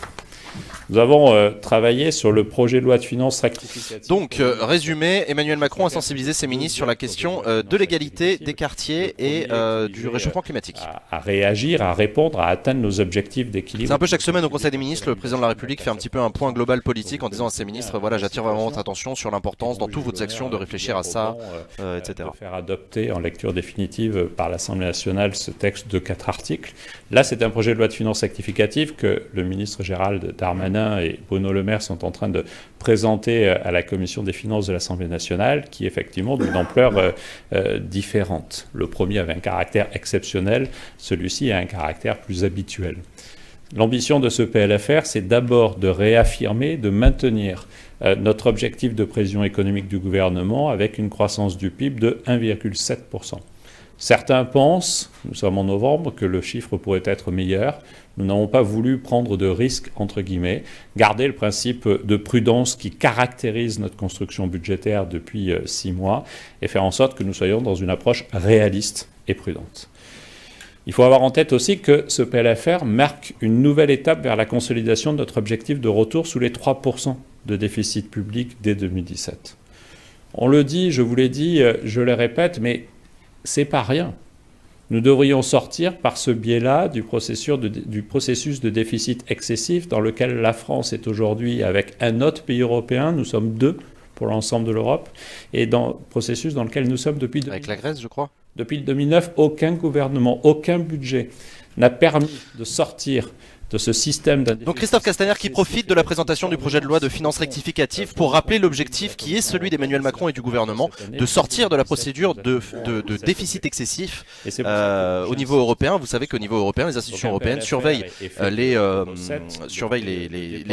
Nous avons travaillé sur le projet de loi de finances rectificative. Donc, résumé, Emmanuel Macron a sensibilisé ses ministres sur la question de l'égalité des quartiers et du réchauffement climatique. À réagir, à répondre, à atteindre nos objectifs d'équilibre. C'est un peu chaque semaine au Conseil des ministres, le président de la République fait un petit peu un point global politique en disant à ses ministres, voilà, j'attire vraiment votre attention sur l'importance dans toutes vos actions de réfléchir à ça, etc. De faire adopter en lecture définitive par l'Assemblée nationale ce texte de 4 articles. Là, c'est un projet de loi de finances rectificative que le ministre Gérald Darmanin et Bruno Le Maire sont en train de présenter à la Commission des finances de l'Assemblée nationale, qui est effectivement d'une ampleur différente. Le premier avait un caractère exceptionnel, celui-ci a un caractère plus habituel. L'ambition de ce PLFR, c'est d'abord de réaffirmer, de maintenir notre objectif de prévision économique du gouvernement avec une croissance du PIB de 1,7%. Certains pensent, nous sommes en novembre, que le chiffre pourrait être meilleur. Nous n'avons pas voulu prendre de risques, entre guillemets, garder le principe de prudence qui caractérise notre construction budgétaire depuis 6 mois et faire en sorte que nous soyons dans une approche réaliste et prudente. Il faut avoir en tête aussi que ce PLFR marque une nouvelle étape vers la consolidation de notre objectif de retour sous les 3% de déficit public dès 2017. On le dit, je vous l'ai dit, je le répète, mais c'est pas rien. Nous devrions sortir par ce biais-là du processus de déficit excessif dans lequel la France est aujourd'hui avec un autre pays européen, nous sommes 2 pour l'ensemble de l'Europe, et dans le processus dans lequel nous sommes depuis... Avec la Grèce, je crois. Depuis 2009, aucun gouvernement, aucun budget n'a permis de sortir de ce système d'un... Donc Christophe Castaner qui profite de la présentation du projet de loi de finances rectificative pour rappeler l'objectif qui est celui d'Emmanuel Macron et du gouvernement de sortir de la procédure de déficit excessif au niveau européen. Vous savez qu'au niveau européen, les institutions européennes surveillent les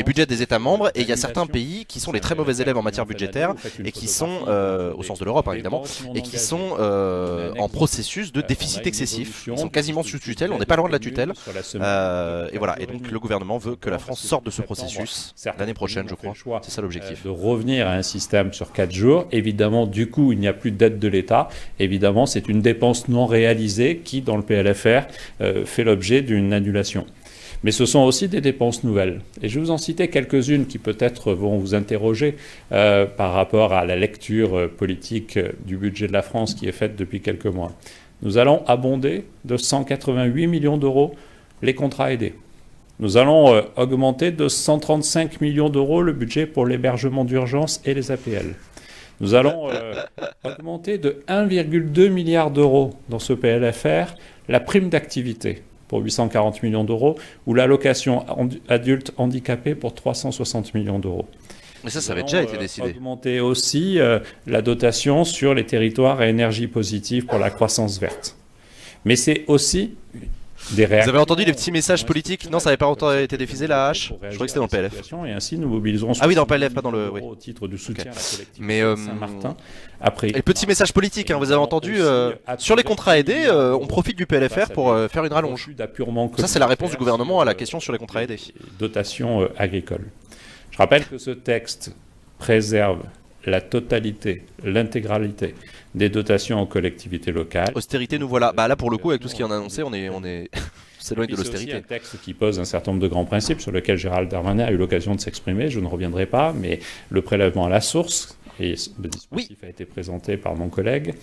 budgets des États membres et il y a certains pays qui sont les très mauvais élèves en matière budgétaire et qui sont, au sens de l'Europe évidemment, et qui sont en processus de déficit excessif. Ils sont quasiment sous tutelle, on n'est pas loin de la tutelle. Et voilà. Et donc le gouvernement veut que la France sorte de ce processus l'année prochaine, je crois. C'est ça l'objectif. De revenir à un système sur 4 jours. Évidemment, du coup, il n'y a plus de dette de l'État. Évidemment, c'est une dépense non réalisée qui, dans le PLFR, fait l'objet d'une annulation. Mais ce sont aussi des dépenses nouvelles. Et je vais vous en citer quelques-unes qui peut-être vont vous interroger par rapport à la lecture politique du budget de la France qui est faite depuis quelques mois. Nous allons abonder de 188 millions d'euros les contrats aidés. Nous allons augmenter de 135 millions d'euros le budget pour l'hébergement d'urgence et les APL. Nous allons augmenter de 1,2 milliard d'euros dans ce PLFR la prime d'activité pour 840 millions d'euros ou l'allocation adulte handicapé pour 360 millions d'euros. Mais ça avait déjà été décidé. Augmenter aussi la dotation sur les territoires à énergie positive pour la croissance verte. Mais c'est aussi des réactions. Vous avez entendu les petits messages politiques? Non, ça n'avait pas encore été diffusé, la hache. Je croyais que c'était dans le PLF. Et ainsi, nous mobiliserons Ah oui, dans le PLF, pas dans le... Oui. au titre du soutien à la collectivité Mais, de Saint-Martin. Après, Et le petit message politique, hein, vous avez entendu, sur les contrats aidés, on profite du PLFR pour faire une rallonge. Ça, c'est la réponse du gouvernement à la question sur les contrats aidés. Dotation agricole. Je rappelle que ce texte préserve la totalité, l'intégralité des dotations aux collectivités locales. Austérité, nous voilà. Bah là, pour le coup, avec tout ce qui en a annoncé, on est s'éloigne de l'austérité. C'est aussi un texte qui pose un certain nombre de grands principes sur lesquels Gérald Darmanin a eu l'occasion de s'exprimer. Je ne reviendrai pas, mais le prélèvement à la source, et le dispositif a été présenté par mon collègue,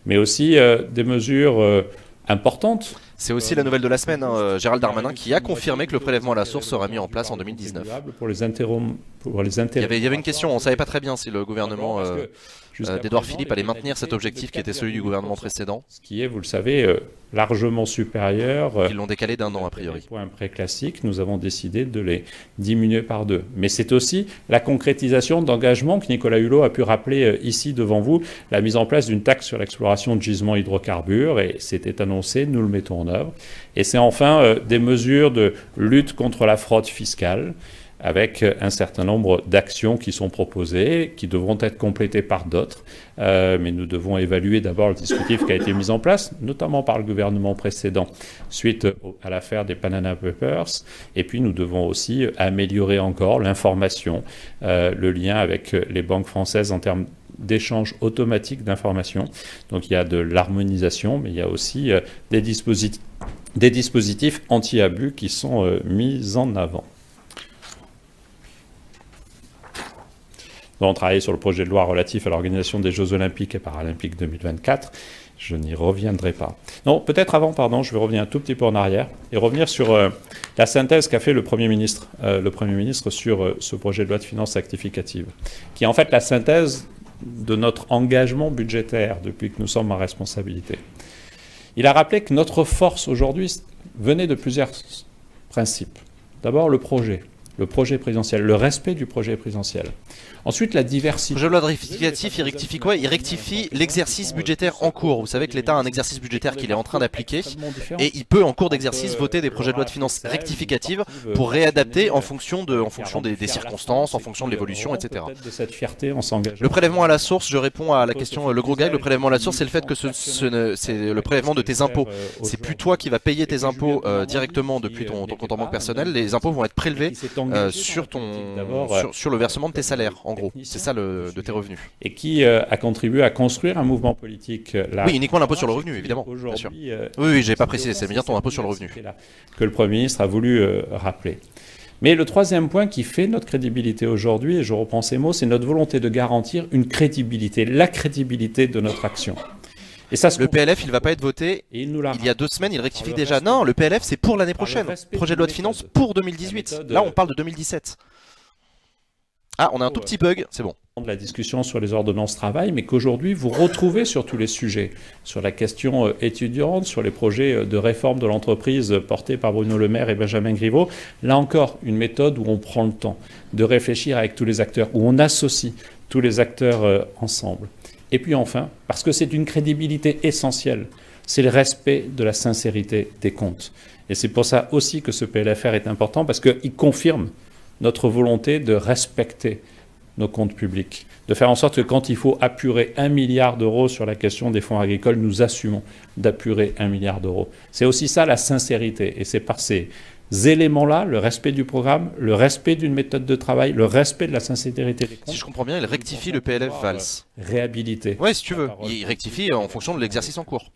mais aussi des mesures importantes. C'est aussi la nouvelle de la semaine, hein, Gérald Darmanin qui a confirmé que le prélèvement à la source sera mis en place en 2019. Pour les intérêts. Il y avait une question, on ne savait pas très bien si le gouvernement d'Édouard Philippe allait maintenir cet objectif qui était celui du gouvernement précédent. Ce qui est, vous le savez, largement supérieur. Ils l'ont décalé d'un an a priori. Pour un prêt classique, nous avons décidé de les diminuer par 2. Mais c'est aussi la concrétisation d'engagements que Nicolas Hulot a pu rappeler ici devant vous, la mise en place d'une taxe sur l'exploration de gisements hydrocarbures, et c'était annoncé, nous le mettons en œuvre. Et c'est enfin des mesures de lutte contre la fraude fiscale, avec un certain nombre d'actions qui sont proposées, qui devront être complétées par d'autres. Mais nous devons évaluer d'abord le dispositif qui a été mis en place, notamment par le gouvernement précédent, suite à l'affaire des Panama Papers. Et puis nous devons aussi améliorer encore l'information, le lien avec les banques françaises en termes d'échange automatique d'informations. Donc il y a de l'harmonisation, mais il y a aussi des dispositifs anti-abus qui sont mis en avant. Nous avons travaillé sur le projet de loi relatif à l'organisation des Jeux Olympiques et Paralympiques 2024. Je n'y reviendrai pas. Non, peut-être avant, pardon, je vais revenir un tout petit peu en arrière et revenir sur la synthèse qu'a fait le Premier ministre sur ce projet de loi de finances rectificative, qui est en fait la synthèse de notre engagement budgétaire depuis que nous sommes en responsabilité. Il a rappelé que notre force aujourd'hui venait de plusieurs principes. D'abord, le projet présidentiel, le respect du projet présidentiel. Ensuite, la diversité. Le projet de loi rectificatif, il rectifie quoi? Il rectifie l'exercice budgétaire en cours. Vous savez que l'État a un exercice budgétaire qu'il est en train d'appliquer et il peut en cours d'exercice voter des projets de loi de finances rectificatives pour réadapter en fonction des circonstances, en fonction de l'évolution, etc. De cette fierté, on s'engage. Le prélèvement à la source, je réponds à la question, le gros gag, le prélèvement à la source, c'est le fait que c'est le prélèvement de tes impôts. C'est plus toi qui vas payer tes impôts directement depuis ton compte en banque personnel. Les impôts vont être prélevés sur le versement de tes salaires, en gros. C'est ça de tes revenus. Et qui a contribué à construire un mouvement politique là. Oui, uniquement l'impôt sur le revenu, évidemment. Bien sûr. Oui, j'ai pas précisé, c'est bien ton impôt sur le revenu. Que le Premier ministre a voulu rappeler. Mais le troisième point qui fait notre crédibilité aujourd'hui, et je reprends ces mots, c'est notre volonté de garantir une crédibilité, la crédibilité de notre action. Et ça, le PLF, il ne va pas être voté. Il y a 2 semaines, il rectifie déjà. Non, le PLF, c'est pour l'année prochaine. Projet de loi de finances pour 2018. Là, on parle de 2017. Ah, on a un tout petit bug, c'est bon. De la discussion sur les ordonnances travail, mais qu'aujourd'hui, vous retrouvez sur tous les sujets. Sur la question étudiante, sur les projets de réforme de l'entreprise portés par Bruno Le Maire et Benjamin Griveaux. Là encore, une méthode où on prend le temps de réfléchir avec tous les acteurs, où on associe tous les acteurs ensemble. Et puis enfin, parce que c'est une crédibilité essentielle, c'est le respect de la sincérité des comptes. Et c'est pour ça aussi que ce PLFR est important, parce qu'il confirme notre volonté de respecter nos comptes publics, de faire en sorte que quand il faut apurer 1 milliard d'euros sur la question des fonds agricoles, nous assumons d'apurer 1 milliard d'euros. C'est aussi ça la sincérité, et c'est par ces éléments-là, le respect du programme, le respect d'une méthode de travail, le respect de la sincérité des comptes. Si je comprends bien, il rectifie le PLF Valls. Réhabilité. Oui, si tu veux. Il rectifie en fonction de l'exercice en cours.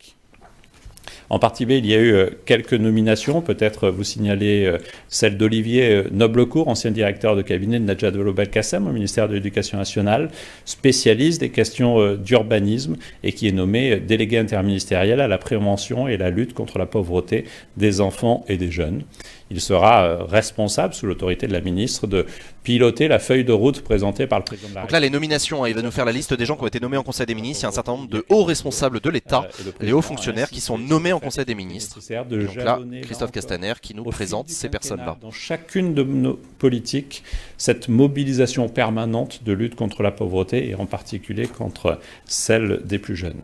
En partie B, il y a eu quelques nominations. Peut-être vous signalez celle d'Olivier Noblecourt, ancien directeur de cabinet de Najat Vallaud-Belkacem au ministère de l'Éducation nationale, spécialiste des questions d'urbanisme et qui est nommé délégué interministériel à la prévention et la lutte contre la pauvreté des enfants et des jeunes. Il sera responsable, sous l'autorité de la ministre, de piloter la feuille de route présentée par le président de la République. Donc là, les nominations, il va nous faire la liste des gens qui ont été nommés en Conseil des ministres. Il y a un certain nombre de hauts responsables de l'État, les hauts fonctionnaires qui sont nommés en Conseil des ministres. Donc là, Christophe Castaner qui nous présente ces personnes-là. Dans chacune de nos politiques, cette mobilisation permanente de lutte contre la pauvreté et en particulier contre celle des plus jeunes.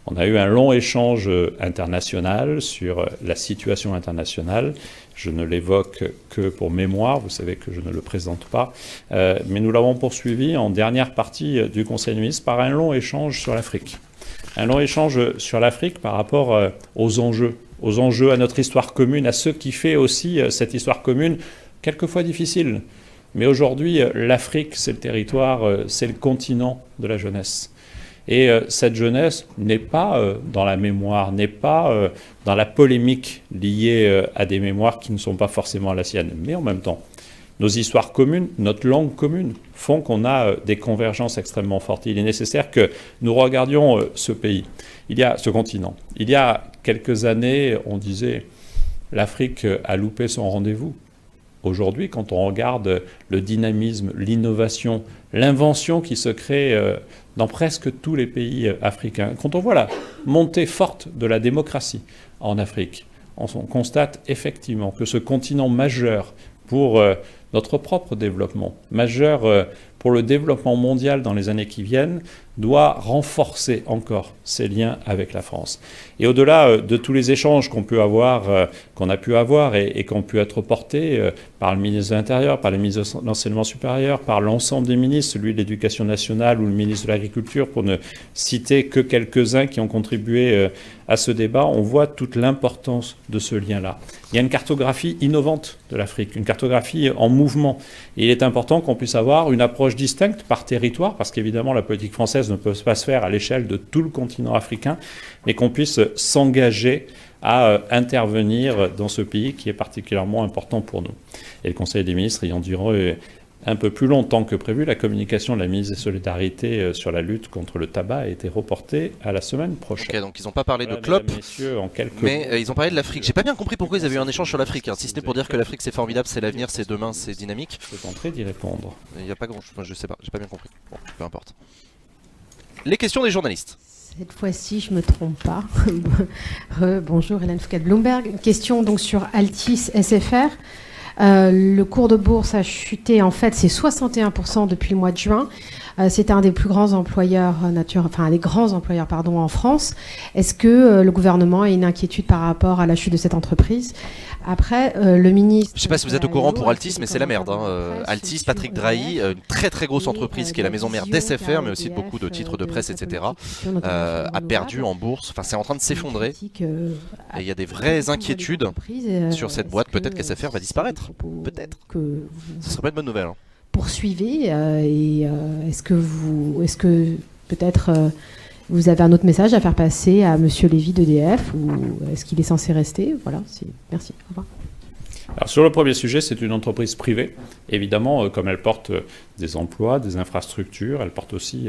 On a eu un long échange international sur la situation internationale. Je ne l'évoque que pour mémoire, vous savez que je ne le présente pas, mais nous l'avons poursuivi en dernière partie du Conseil des ministres par un long échange sur l'Afrique. Un long échange sur l'Afrique par rapport aux enjeux à notre histoire commune, à ce qui fait aussi cette histoire commune quelquefois difficile. Mais aujourd'hui, l'Afrique, c'est le territoire, c'est le continent de la jeunesse. Et cette jeunesse n'est pas dans la mémoire, n'est pas dans la polémique liée à des mémoires qui ne sont pas forcément la sienne. Mais en même temps, nos histoires communes, notre langue commune font qu'on a des convergences extrêmement fortes. Il est nécessaire que nous regardions ce pays, ce continent. Il y a quelques années, on disait l'Afrique a loupé son rendez-vous. Aujourd'hui, quand on regarde le dynamisme, l'innovation, l'invention qui se crée dans presque tous les pays africains, quand on voit la montée forte de la démocratie en Afrique, on constate effectivement que ce continent majeur pour notre propre développement, majeur pour le développement mondial dans les années qui viennent, doit renforcer encore ses liens avec la France. Et au-delà de tous les échanges qu'on a pu avoir et qui ont pu être portés par le ministre de l'Intérieur, par le ministre de l'Enseignement supérieur, par l'ensemble des ministres, celui de l'Éducation nationale ou le ministre de l'Agriculture, pour ne citer que quelques-uns qui ont contribué à ce débat, on voit toute l'importance de ce lien-là. Il y a une cartographie innovante de l'Afrique, une cartographie en mouvement. Et il est important qu'on puisse avoir une approche distincte par territoire, parce qu'évidemment la politique française ne peut pas se faire à l'échelle de tout le continent africain, mais qu'on puisse s'engager à intervenir dans ce pays qui est particulièrement important pour nous. Et le Conseil des ministres ayant duré un peu plus longtemps que prévu, la communication de la ministre des Solidarités sur la lutte contre le tabac a été reportée à la semaine prochaine. Ok, donc ils n'ont pas parlé de clope, mais ils ont parlé de l'Afrique. J'ai pas bien compris pourquoi ils avaient eu un échange sur l'Afrique, si ce n'est pour dire que l'Afrique c'est formidable, c'est l'avenir, c'est demain, c'est dynamique. Je vais tenter d'y répondre. Il n'y a pas grand chose, je sais pas, j'ai pas bien compris. Bon, peu importe. Les questions des journalistes. Cette fois-ci, je ne me trompe pas. Bonjour, Hélène Foucault de Bloomberg. Une question donc sur Altis SFR. Le cours de bourse a chuté, en fait, c'est 61% depuis le mois de juin. C'est un des plus grands employeurs un des grands employeurs, en France. Est-ce que le gouvernement a une inquiétude par rapport à la chute de cette entreprise? Après, le ministre... Je sais pas si vous êtes au courant pour Altis, mais c'est la merde. Altis, Patrick Drahi, une très très grosse entreprise qui est la maison mère d'SFR, mais aussi de beaucoup de titres de presse, etc., a perdu en bourse. Enfin, c'est en train de s'effondrer. Et il y a des vraies inquiétudes sur cette boîte. Peut-être qu'SFR va disparaître. Peut-être. Ce serait pas une bonne nouvelle. Poursuivez est-ce que peut-être vous avez un autre message à faire passer à Monsieur Lévy d'EDF ou est-ce qu'il est censé rester? Voilà, merci. Au revoir. Alors sur le premier sujet, c'est une entreprise privée. Évidemment, comme elle porte des emplois, des infrastructures, elle porte aussi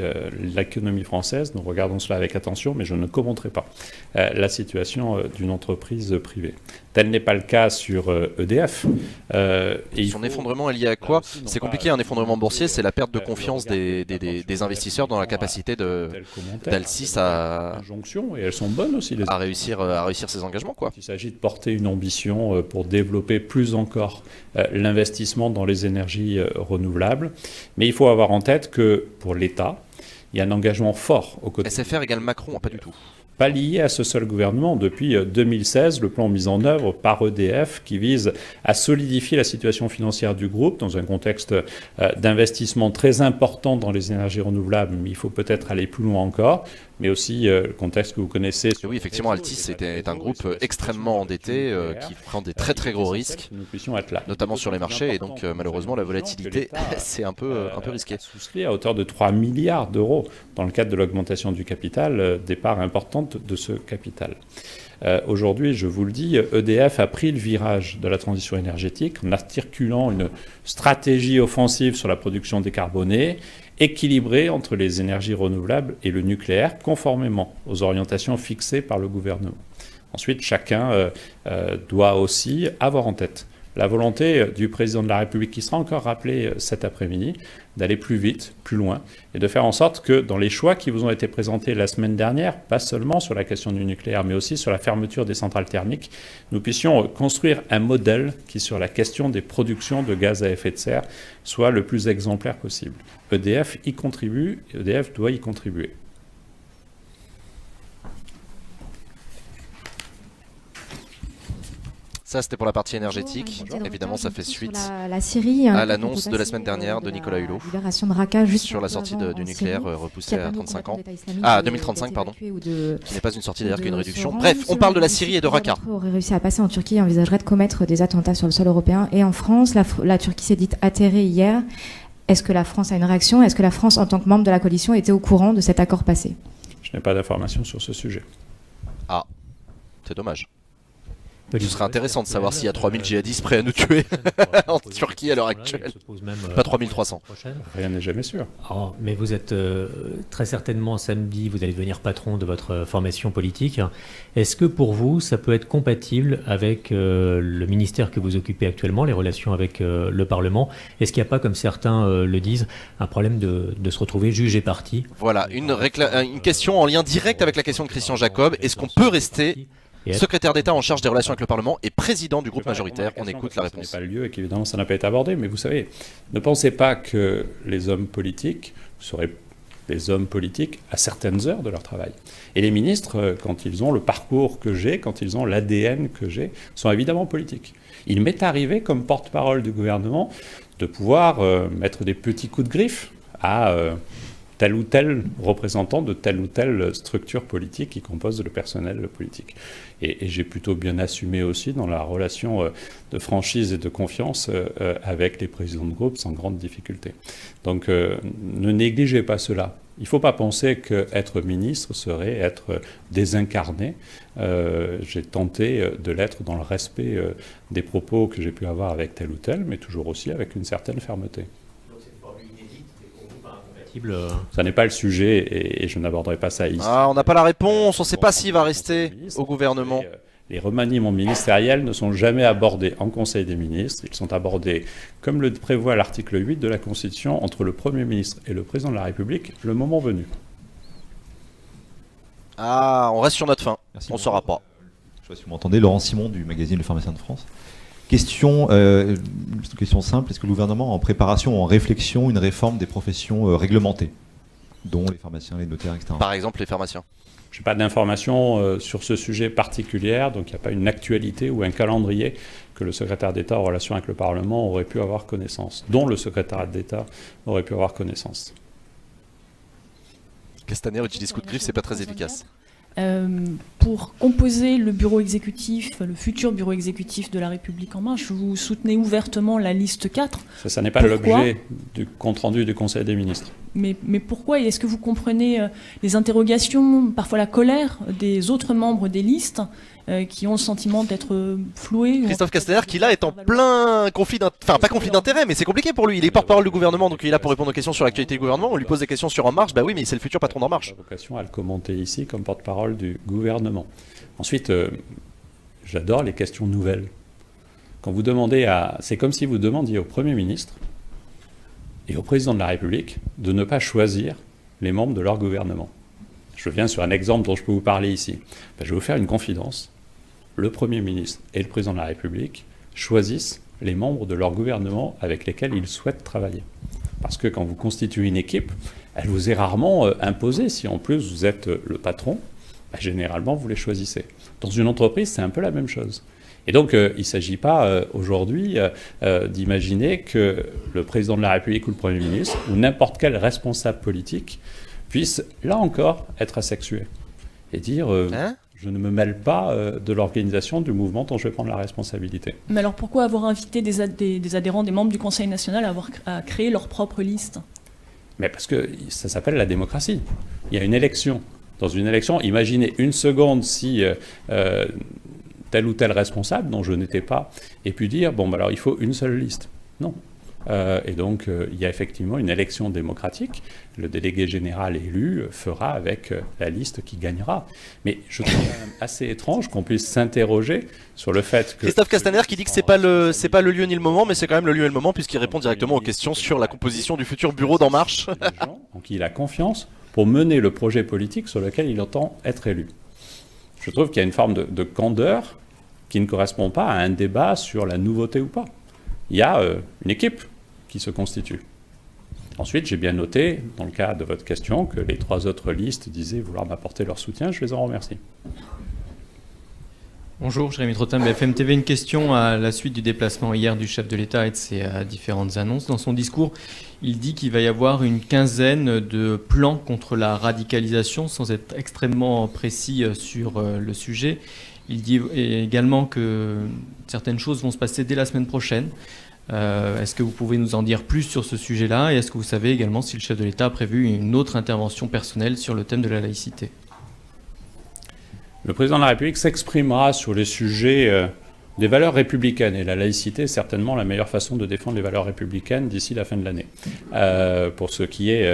l'économie française. Nous regardons cela avec attention, mais je ne commenterai pas la situation d'une entreprise privée. Tel n'est pas le cas sur EDF. Son effondrement est lié à quoi? C'est compliqué, un effondrement boursier, c'est la perte de confiance des investisseurs dans la capacité d'Altis à injonction, et elles sont bonnes aussi, à réussir ses engagements, quoi. Il s'agit de porter une ambition pour développer plus encore l'investissement dans les énergies renouvelables. Mais il faut avoir en tête que pour l'État, il y a un engagement fort au côté. SFR égale Macron, pas du tout. Pas lié à ce seul gouvernement. Depuis 2016, le plan mis en œuvre par EDF qui vise à solidifier la situation financière du groupe dans un contexte d'investissement très important dans les énergies renouvelables, mais il faut peut-être aller plus loin encore, mais aussi le contexte que vous connaissez. Oui, effectivement, Altis est un groupe extrêmement endetté qui prend des très très gros risques, notamment sur les marchés, et donc malheureusement la volatilité, c'est un peu risqué. Souscrit à hauteur de 3 milliards d'euros dans le cadre de l'augmentation du capital, des parts importantes de ce capital. Aujourd'hui, je vous le dis, EDF a pris le virage de la transition énergétique en articulant une stratégie offensive sur la production décarbonée, équilibrée entre les énergies renouvelables et le nucléaire, conformément aux orientations fixées par le gouvernement. Ensuite, chacun doit aussi avoir en tête la volonté du président de la République, qui sera encore rappelé cet après-midi, d'aller plus vite, plus loin, et de faire en sorte que dans les choix qui vous ont été présentés la semaine dernière, pas seulement sur la question du nucléaire, mais aussi sur la fermeture des centrales thermiques, nous puissions construire un modèle qui, sur la question des productions de gaz à effet de serre, soit le plus exemplaire possible. EDF y contribue, EDF doit y contribuer. Ça, c'était pour la partie énergétique. Bonjour, Évidemment, ça fait suite la Syrie, à l'annonce de la semaine dernière de Nicolas Hulot libération de Raqqa, juste sur la sortie du nucléaire repoussée à 35 ans. Ah, 2035, pardon. Qui n'est pas une sortie d'ailleurs qu'une réduction. rendre. Bref, on parle de la Syrie et de Raqqa. Aurait réussi à passer en Turquie et envisagerait de commettre des attentats sur le sol européen. Et en France, la Turquie s'est dite atterrée hier. Est-ce que la France a une réaction? Est-ce que la France, en tant que membre de la coalition, était au courant de cet accord passé? Je n'ai pas d'informations sur ce sujet. Ah, c'est dommage. Ce serait intéressant de savoir s'il y a 3000 djihadistes prêts à nous tuer en Turquie à l'heure actuelle. Pas 3300. Rien n'est jamais sûr. Alors, mais vous êtes très certainement samedi, vous allez devenir patron de votre formation politique. Est-ce que pour vous, ça peut être compatible avec le ministère que vous occupez actuellement, les relations avec le Parlement? Est-ce qu'il n'y a pas, comme certains le disent, un problème de se retrouver juge et parti? Voilà, une question en lien direct avec la question de Christian Jacob. Est-ce qu'on peut rester secrétaire d'État en charge des relations avec le Parlement et président du groupe majoritaire? On écoute la réponse. Ce n'est pas le lieu et qu'évidemment ça n'a pas été abordé, mais vous savez, ne pensez pas que les hommes politiques seraient des hommes politiques à certaines heures de leur travail. Et les ministres, quand ils ont le parcours que j'ai, quand ils ont l'ADN que j'ai, sont évidemment politiques. Il m'est arrivé, comme porte-parole du gouvernement, de pouvoir mettre des petits coups de griffe à tel ou tel représentant de telle ou telle structure politique qui compose le personnel politique. Et j'ai plutôt bien assumé aussi dans la relation de franchise et de confiance avec les présidents de groupe sans grande difficulté. Donc ne négligez pas cela. Il ne faut pas penser qu'être ministre serait être désincarné. J'ai tenté de l'être dans le respect des propos que j'ai pu avoir avec tel ou tel, mais toujours aussi avec une certaine fermeté. Ça n'est pas le sujet et je n'aborderai pas ça ici. Ah, on n'a pas la réponse, on ne sait pas s'il va rester au gouvernement. Les remaniements ministériels ne sont jamais abordés en Conseil des ministres. Ils sont abordés, comme le prévoit l'article 8 de la Constitution, entre le Premier ministre et le Président de la République, le moment venu. Ah, on reste sur notre fin. Merci. On ne saura pas. Je ne sais pas si vous m'entendez, Laurent Simon du magazine Le Pharmacien de France. Question simple, est-ce que le gouvernement a en préparation, en réflexion, une réforme des professions réglementées, dont les pharmaciens, les notaires, etc. Par exemple, les pharmaciens. Je n'ai pas d'informations sur ce sujet particulière, donc il n'y a pas une actualité ou un calendrier que le secrétaire d'État en relation avec le Parlement aurait pu avoir connaissance, dont le secrétaire d'État aurait pu avoir connaissance. Castaner utilise coup de griffe, c'est pas très efficace. Pour composer le bureau exécutif, le futur bureau exécutif de La République En Marche, vous soutenez ouvertement la liste 4. Ça n'est pas l'objet du compte-rendu du Conseil des ministres. Mais pourquoi? Et est-ce que vous comprenez les interrogations, parfois la colère des autres membres des listes qui ont le sentiment d'être floués? Christophe Castaner, qui là est en plein conflit d'intérêt, enfin pas conflit d'intérêt, mais c'est compliqué pour lui. Il est porte-parole du gouvernement, donc il est là pour répondre aux questions sur l'actualité du gouvernement. On lui pose des questions sur En Marche, bah oui, mais c'est le futur patron d'En Marche. J'ai vocation à le commenter ici comme porte-parole du gouvernement. Ensuite, j'adore les questions nouvelles. Quand vous demandez c'est comme si vous demandiez au Premier ministre et au Président de la République de ne pas choisir les membres de leur gouvernement. Je viens sur un exemple dont je peux vous parler ici. Je vais vous faire une confidence. Le Premier ministre et le Président de la République choisissent les membres de leur gouvernement avec lesquels ils souhaitent travailler. Parce que quand vous constituez une équipe, elle vous est rarement imposée. Si en plus vous êtes le patron, généralement vous les choisissez. Dans une entreprise, c'est un peu la même chose. Et donc, il ne s'agit pas aujourd'hui d'imaginer que le Président de la République ou le Premier ministre, ou n'importe quel responsable politique, puisse, là encore, être asexué. Et dire, je ne me mêle pas de l'organisation du mouvement dont je vais prendre la responsabilité. Mais alors pourquoi avoir invité des adhérents, des membres du Conseil national à créer leur propre liste? Mais parce que ça s'appelle la démocratie. Il y a une élection. Dans une élection, imaginez une seconde si tel ou tel responsable, dont je n'étais pas, et puis dire, bon, alors il faut une seule liste. Non. Et donc, il y a effectivement une élection démocratique. Le délégué général élu fera avec la liste qui gagnera. Mais je trouve quand même assez étrange qu'on puisse s'interroger sur le fait que... Christophe Castaner qui dit que c'est pas le lieu ni le moment, mais c'est quand même le lieu et le moment, puisqu'il répond directement aux questions sur la composition du futur bureau d'En Marche. Des gens en qui il a confiance pour mener le projet politique sur lequel il entend être élu. Je trouve qu'il y a une forme de candeur qui ne correspond pas à un débat sur la nouveauté ou pas. Il y a une équipe qui se constitue. Ensuite, j'ai bien noté, dans le cas de votre question, que les 3 autres listes disaient vouloir m'apporter leur soutien. Je les en remercie. Bonjour, Jérémy Trottin, BFM TV. Une question à la suite du déplacement hier du chef de l'État et de ses différentes annonces. Dans son discours, il dit qu'il va y avoir une quinzaine de plans contre la radicalisation, sans être extrêmement précis sur le sujet. Il dit également que certaines choses vont se passer dès la semaine prochaine. Est-ce que vous pouvez nous en dire plus sur ce sujet-là? Et est-ce que vous savez également si le chef de l'État a prévu une autre intervention personnelle sur le thème de la laïcité? Le président de la République s'exprimera sur les sujets des valeurs républicaines. Et la laïcité est certainement la meilleure façon de défendre les valeurs républicaines d'ici la fin de l'année. Pour ce qui est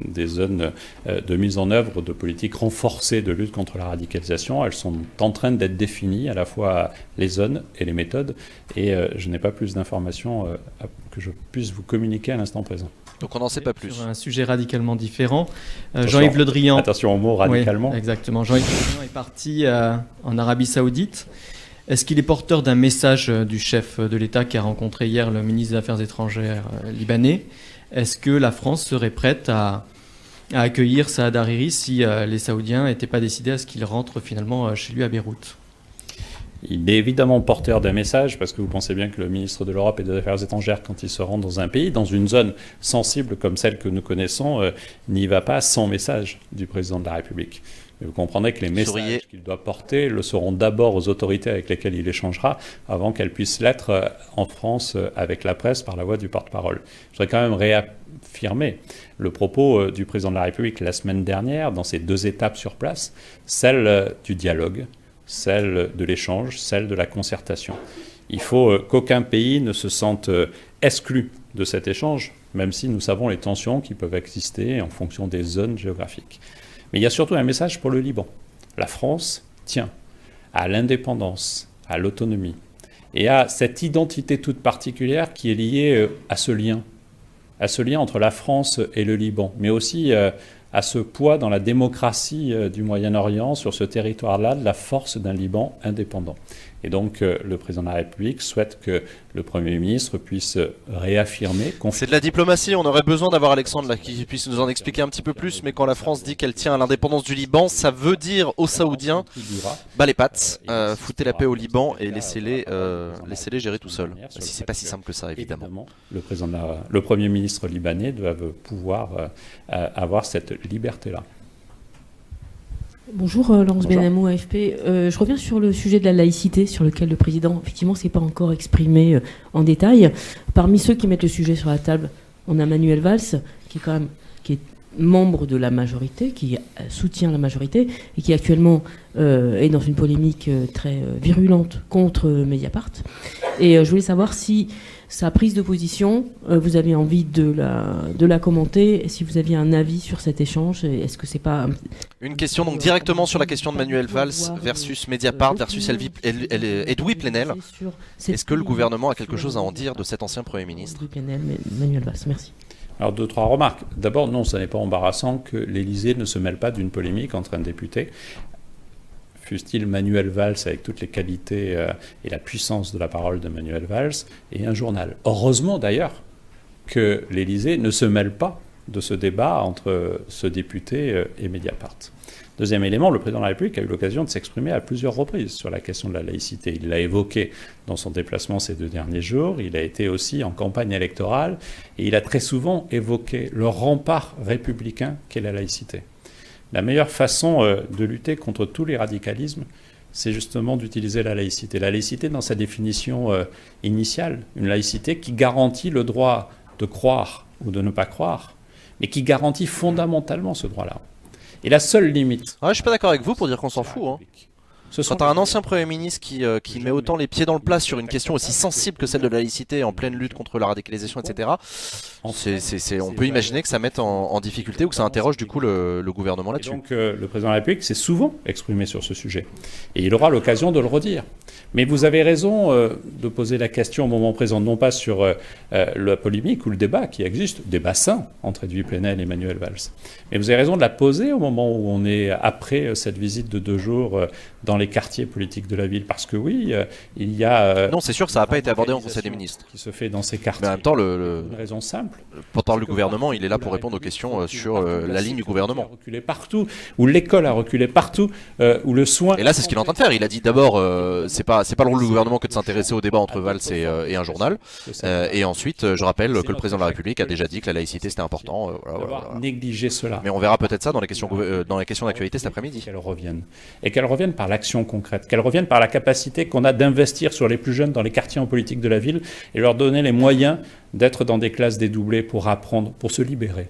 des zones de mise en œuvre de politiques renforcées de lutte contre la radicalisation, elles sont en train d'être définies, à la fois les zones et les méthodes. Et je n'ai pas plus d'informations que je puisse vous communiquer à l'instant présent. Donc on n'en sait pas plus. Sur un sujet radicalement différent. Jean-Yves Le Drian. Attention au mot radicalement. Oui, exactement. Jean-Yves Le Drian est parti en Arabie Saoudite. Est-ce qu'il est porteur d'un message du chef de l'État qui a rencontré hier le ministre des Affaires étrangères libanais? Est-ce que la France serait prête à accueillir Saad Hariri si les Saoudiens n'étaient pas décidés à ce qu'il rentre finalement chez lui à Beyrouth? Il est évidemment porteur d'un message, parce que vous pensez bien que le ministre de l'Europe et des Affaires étrangères, quand il se rend dans un pays, dans une zone sensible comme celle que nous connaissons, n'y va pas sans message du président de la République. Mais vous comprendrez que les messages qu'il doit porter le seront d'abord aux autorités avec lesquelles il échangera, avant qu'elles puissent l'être en France avec la presse par la voix du porte-parole. Je voudrais quand même réaffirmer le propos du président de la République la semaine dernière, dans ces deux étapes sur place, celle du dialogue, celle de l'échange, celle de la concertation. Il faut qu'aucun pays ne se sente exclu de cet échange, même si nous savons les tensions qui peuvent exister en fonction des zones géographiques. Mais il y a surtout un message pour le Liban. La France tient à l'indépendance, à l'autonomie, et à cette identité toute particulière qui est liée à ce lien entre la France et le Liban, mais aussi à ce poids dans la démocratie du Moyen-Orient, sur ce territoire-là, de la force d'un Liban indépendant. Et donc, le président de la République souhaite que le Premier ministre puisse réaffirmer... C'est de la diplomatie, on aurait besoin d'avoir Alexandre là, qui puisse nous en expliquer un petit peu plus, mais quand la France dit qu'elle tient à l'indépendance du Liban, ça veut dire aux Saoudiens, bah les pattes, foutez la paix au Liban et laissez-les gérer tout seuls. Si c'est pas si simple que ça, évidemment. Le Premier ministre libanais doit pouvoir avoir cette liberté-là. Bonjour, Laurence Benamou, AFP. Je reviens sur le sujet de la laïcité, sur lequel le président, effectivement, ne s'est pas encore exprimé en détail. Parmi ceux qui mettent le sujet sur la table, on a Manuel Valls, qui est membre de la majorité, qui soutient la majorité, et qui actuellement est dans une polémique très virulente contre Mediapart. Et je voulais savoir si sa prise de position, vous avez envie de la commenter, et si vous aviez un avis sur cet échange, est-ce que c'est pas... Une question donc directement sur la question de Manuel Valls versus Mediapart versus Edoui Plenel. Est-ce que le gouvernement a quelque chose à en dire de cet ancien Premier ministre? Edoui Plenel, Manuel Valls, merci. Alors, 2-3 remarques. D'abord, non, ça n'est pas embarrassant que l'Élysée ne se mêle pas d'une polémique entre un député, fût-il Manuel Valls, avec toutes les qualités et la puissance de la parole de Manuel Valls, et un journal. Heureusement d'ailleurs que l'Élysée ne se mêle pas de ce débat entre ce député et Mediapart. Deuxième élément, le président de la République a eu l'occasion de s'exprimer à plusieurs reprises sur la question de la laïcité. Il l'a évoqué dans son déplacement ces 2 derniers jours, il a été aussi en campagne électorale, et il a très souvent évoqué le rempart républicain qu'est la laïcité. La meilleure façon de lutter contre tous les radicalismes, c'est justement d'utiliser la laïcité. La laïcité dans sa définition initiale, une laïcité qui garantit le droit de croire ou de ne pas croire, mais qui garantit fondamentalement ce droit-là. Et la seule limite... Je suis pas d'accord avec vous pour dire qu'on s'en fout. Hein. Quand t'as un ancien Premier ministre qui met autant les pieds dans le plat sur une question aussi sensible que celle de la laïcité en pleine lutte contre la radicalisation, etc., on peut imaginer que ça mette en difficulté ou que ça interroge du coup le gouvernement là-dessus. Donc le président de la République s'est souvent exprimé sur ce sujet. Et il aura l'occasion de le redire. Mais vous avez raison de poser la question au moment présent, non pas sur la polémique ou le débat qui existe, débat sain entre Edoui Plenel et Manuel Valls. Mais vous avez raison de la poser au moment où on est après cette visite de 2 jours dans dans les quartiers politiques de la ville, parce que oui, il y a... non, c'est sûr que ça n'a pas été abordé en Conseil des ministres. Qui se fait dans ces quartiers. Mais en même temps, une raison simple. Le porte-parole du gouvernement, il est là pour répondre aux questions sur la ligne du gouvernement. A reculé partout, où l'école a reculé partout, où le soin... Et là, c'est ce qu'il est en train de faire. Il a dit d'abord, c'est pas le rôle du gouvernement que de s'intéresser au débat entre Valls et un journal. Et ensuite, je rappelle que le président de la République a déjà dit que la laïcité c'était important. Voilà. Négliger cela. Mais on verra peut-être ça dans les questions d'actualité cet après-midi. Qu'elles reviennent. Et qu'elles reviennent par l'action concrète. Qu'elles reviennent par la capacité qu'on a d'investir sur les plus jeunes dans les quartiers en politique de la ville et leur donner les moyens d'être dans des classes dédoublées pour apprendre, pour se libérer,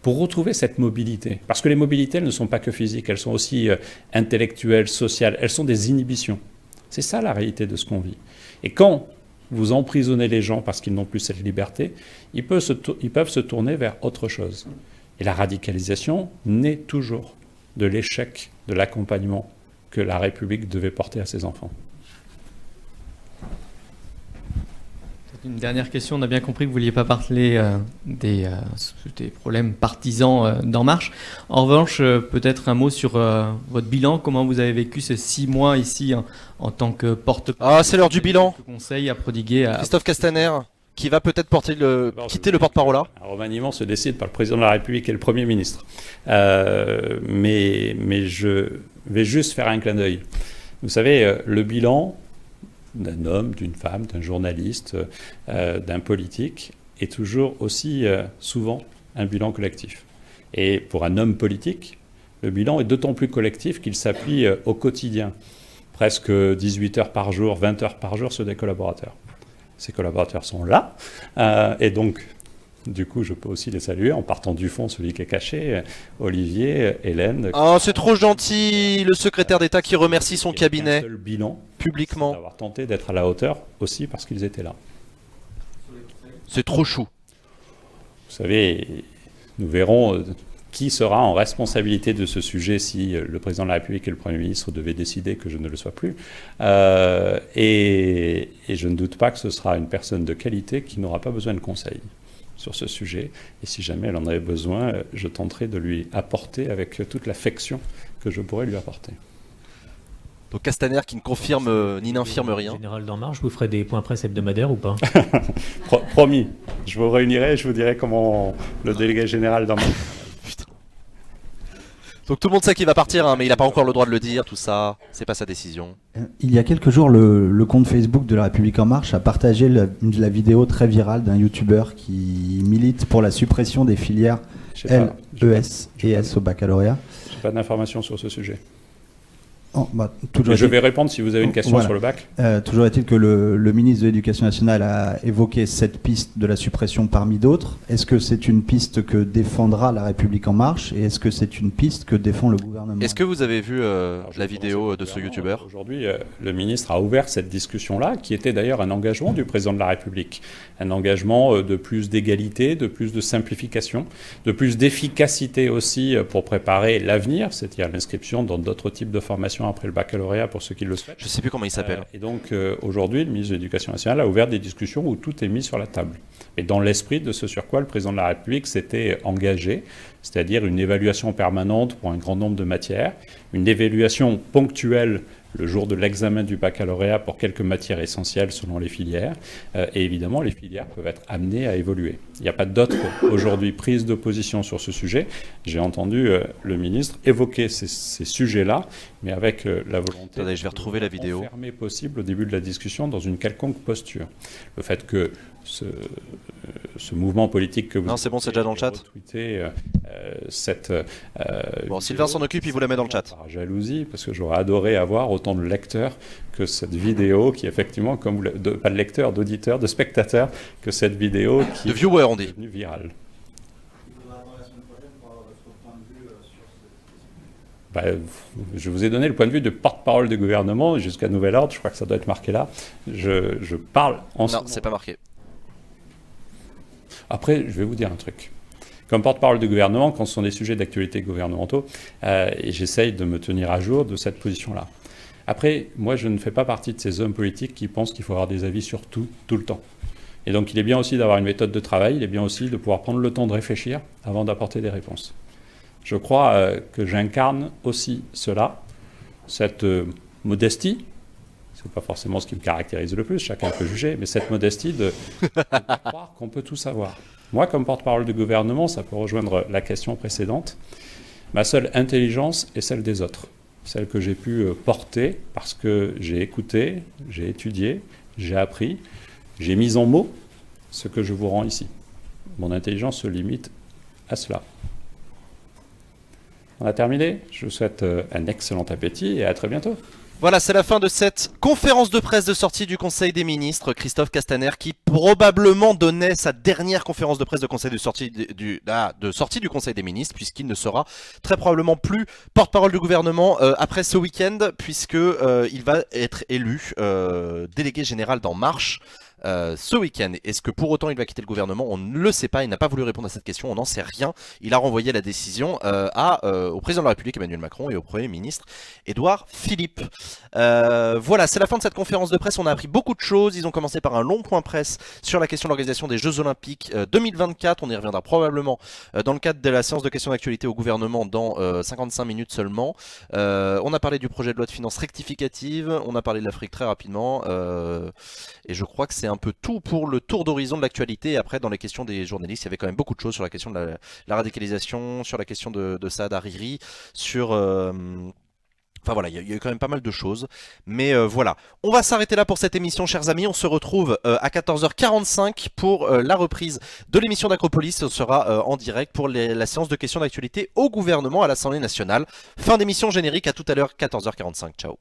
pour retrouver cette mobilité. Parce que les mobilités, elles ne sont pas que physiques, elles sont aussi intellectuelles, sociales, elles sont des inhibitions. C'est ça la réalité de ce qu'on vit. Et quand vous emprisonnez les gens parce qu'ils n'ont plus cette liberté, ils peuvent se tourner vers autre chose. Et la radicalisation naît toujours de l'échec de l'accompagnement que la République devait porter à ses enfants. Une dernière question, on a bien compris que vous ne vouliez pas parler des problèmes partisans d'En Marche. En revanche, peut-être un mot sur votre bilan, comment vous avez vécu ces 6 mois ici en tant que porte-parole. Ah, c'est l'heure du bilan. Conseil à prodiguer à Christophe Castaner, qui va peut-être quitter le porte-parole là. Un remaniement se décide par le président de la République et le Premier ministre. Mais je vais juste faire un clin d'œil. Vous savez, le bilan d'un homme, d'une femme, d'un journaliste, d'un politique, est toujours aussi souvent un bilan collectif. Et pour un homme politique, le bilan est d'autant plus collectif qu'il s'appuie au quotidien. Presque 18 heures par jour, 20 heures par jour sur des collaborateurs. Ces collaborateurs sont là, et donc, du coup, je peux aussi les saluer en partant du fond, celui qui est caché, Olivier, Hélène. Oh, c'est trop gentil, le secrétaire d'État qui remercie son cabinet seul bilan publiquement. D'avoir tenté d'être à la hauteur aussi parce qu'ils étaient là. C'est trop chou. Vous savez, nous verrons qui sera en responsabilité de ce sujet si le président de la République et le Premier ministre devaient décider que je ne le sois plus. Et je ne doute pas que ce sera une personne de qualité qui n'aura pas besoin de conseils sur ce sujet. Et si jamais elle en avait besoin, je tenterai de lui apporter avec toute l'affection que je pourrais lui apporter. Donc Castaner qui ne confirme ni n'infirme rien. Général d'En Marche, vous ferez des points presse hebdomadaires ou pas? Promis, je vous réunirai et je vous dirai comment le délégué général d'En Marche. Donc tout le monde sait qu'il va partir, hein, mais il n'a pas encore le droit de le dire, tout ça, c'est pas sa décision. Il y a quelques jours, le compte Facebook de La République En Marche a partagé la vidéo très virale d'un youtubeur qui milite pour la suppression des filières L, ES et S au baccalauréat. Je n'ai pas d'informations sur ce sujet. Oh, bah, je vais répondre si vous avez une question sur le bac. Toujours est-il que le ministre de l'Éducation nationale a évoqué cette piste de la suppression parmi d'autres. Est-ce que c'est une piste que défendra La République En Marche et est-ce que c'est une piste que défend le gouvernement? Est-ce que vous avez vu la vidéo de ce youtubeur? Aujourd'hui, le ministre a ouvert cette discussion-là, qui était d'ailleurs un engagement du président de la République. Un engagement de plus d'égalité, de plus de simplification, de plus d'efficacité aussi pour préparer l'avenir, c'est-à-dire l'inscription dans d'autres types de formations après le baccalauréat pour ceux qui le souhaitent. Je ne sais plus comment il s'appelle. Et donc aujourd'hui, le ministre de l'Éducation nationale a ouvert des discussions où tout est mis sur la table. Et dans l'esprit de ce sur quoi le président de la République s'était engagé, c'est-à-dire une évaluation permanente pour un grand nombre de matières, une évaluation ponctuelle le jour de l'examen du baccalauréat pour quelques matières essentielles selon les filières. Et évidemment, les filières peuvent être amenées à évoluer. Il n'y a pas d'autre aujourd'hui prise de position sur ce sujet. J'ai entendu le ministre évoquer ces sujets-là, mais avec la volonté Attendez, je vais retrouver la vidéo. Fermer possible au début de la discussion dans une quelconque posture. Le fait que ce mouvement politique que vous... Non, c'est bon, c'est déjà dans le chat. Bon, Sylvain s'en occupe, il vous la met dans le chat. Par jalousie, parce que j'aurais adoré avoir autant de lecteurs que cette vidéo qui, effectivement, comme pas de lecteurs, d'auditeurs, de spectateurs, que cette vidéo qui de viewers, on dit. Est devenue virale. Je vous ai donné le point de vue de porte-parole du gouvernement jusqu'à nouvel ordre, je crois que ça doit être marqué là. Je parle en ce moment. Non, c'est pas marqué. Après, je vais vous dire un truc. Comme porte-parole du gouvernement, quand ce sont des sujets d'actualité gouvernementaux, et j'essaye de me tenir à jour de cette position-là. Après, moi, je ne fais pas partie de ces hommes politiques qui pensent qu'il faut avoir des avis sur tout, tout le temps. Et donc, il est bien aussi d'avoir une méthode de travail, il est bien aussi de pouvoir prendre le temps de réfléchir avant d'apporter des réponses. Je crois que j'incarne aussi cela cette modestie, c'est pas forcément ce qui me caractérise le plus, chacun peut juger, mais cette modestie de croire qu'on peut tout savoir. Moi, comme porte-parole du gouvernement, ça peut rejoindre la question précédente. Ma seule intelligence est celle des autres, celle que j'ai pu porter parce que j'ai écouté, j'ai étudié, j'ai appris, j'ai mis en mots ce que je vous rends ici. Mon intelligence se limite à cela. On a terminé. Je vous souhaite un excellent appétit et à très bientôt. Voilà, c'est la fin de cette conférence de presse de sortie du Conseil des ministres. Christophe Castaner qui probablement donnait sa dernière conférence de presse de, conseil de sortie du Conseil des ministres, puisqu'il ne sera très probablement plus porte-parole du gouvernement après ce week-end, puisque il va être élu délégué général d'En Marche ce week-end. Est-ce que pour autant il va quitter le gouvernement? On ne le sait pas, il n'a pas voulu répondre à cette question, on n'en sait rien. Il a renvoyé la décision au président de la République Emmanuel Macron et au Premier ministre Édouard Philippe. Voilà, c'est la fin de cette conférence de presse, on a appris beaucoup de choses. Ils ont commencé par un long point presse sur la question de l'organisation des Jeux Olympiques 2024, on y reviendra probablement dans le cadre de la séance de questions d'actualité au gouvernement dans 55 minutes seulement. On a parlé du projet de loi de finances rectificative, on a parlé de l'Afrique très rapidement, et je crois que c'est un peu tout pour le tour d'horizon de l'actualité. Et après, dans les questions des journalistes, il y avait quand même beaucoup de choses sur la question de la radicalisation, sur la question de Saad Hariri, sur... Enfin voilà, il y a eu quand même pas mal de choses. Mais voilà, on va s'arrêter là pour cette émission, chers amis. On se retrouve à 14h45 pour la reprise de l'émission d'Acropolis. On sera en direct pour la séance de questions d'actualité au gouvernement à l'Assemblée nationale. Fin d'émission générique, à tout à l'heure, 14h45. Ciao.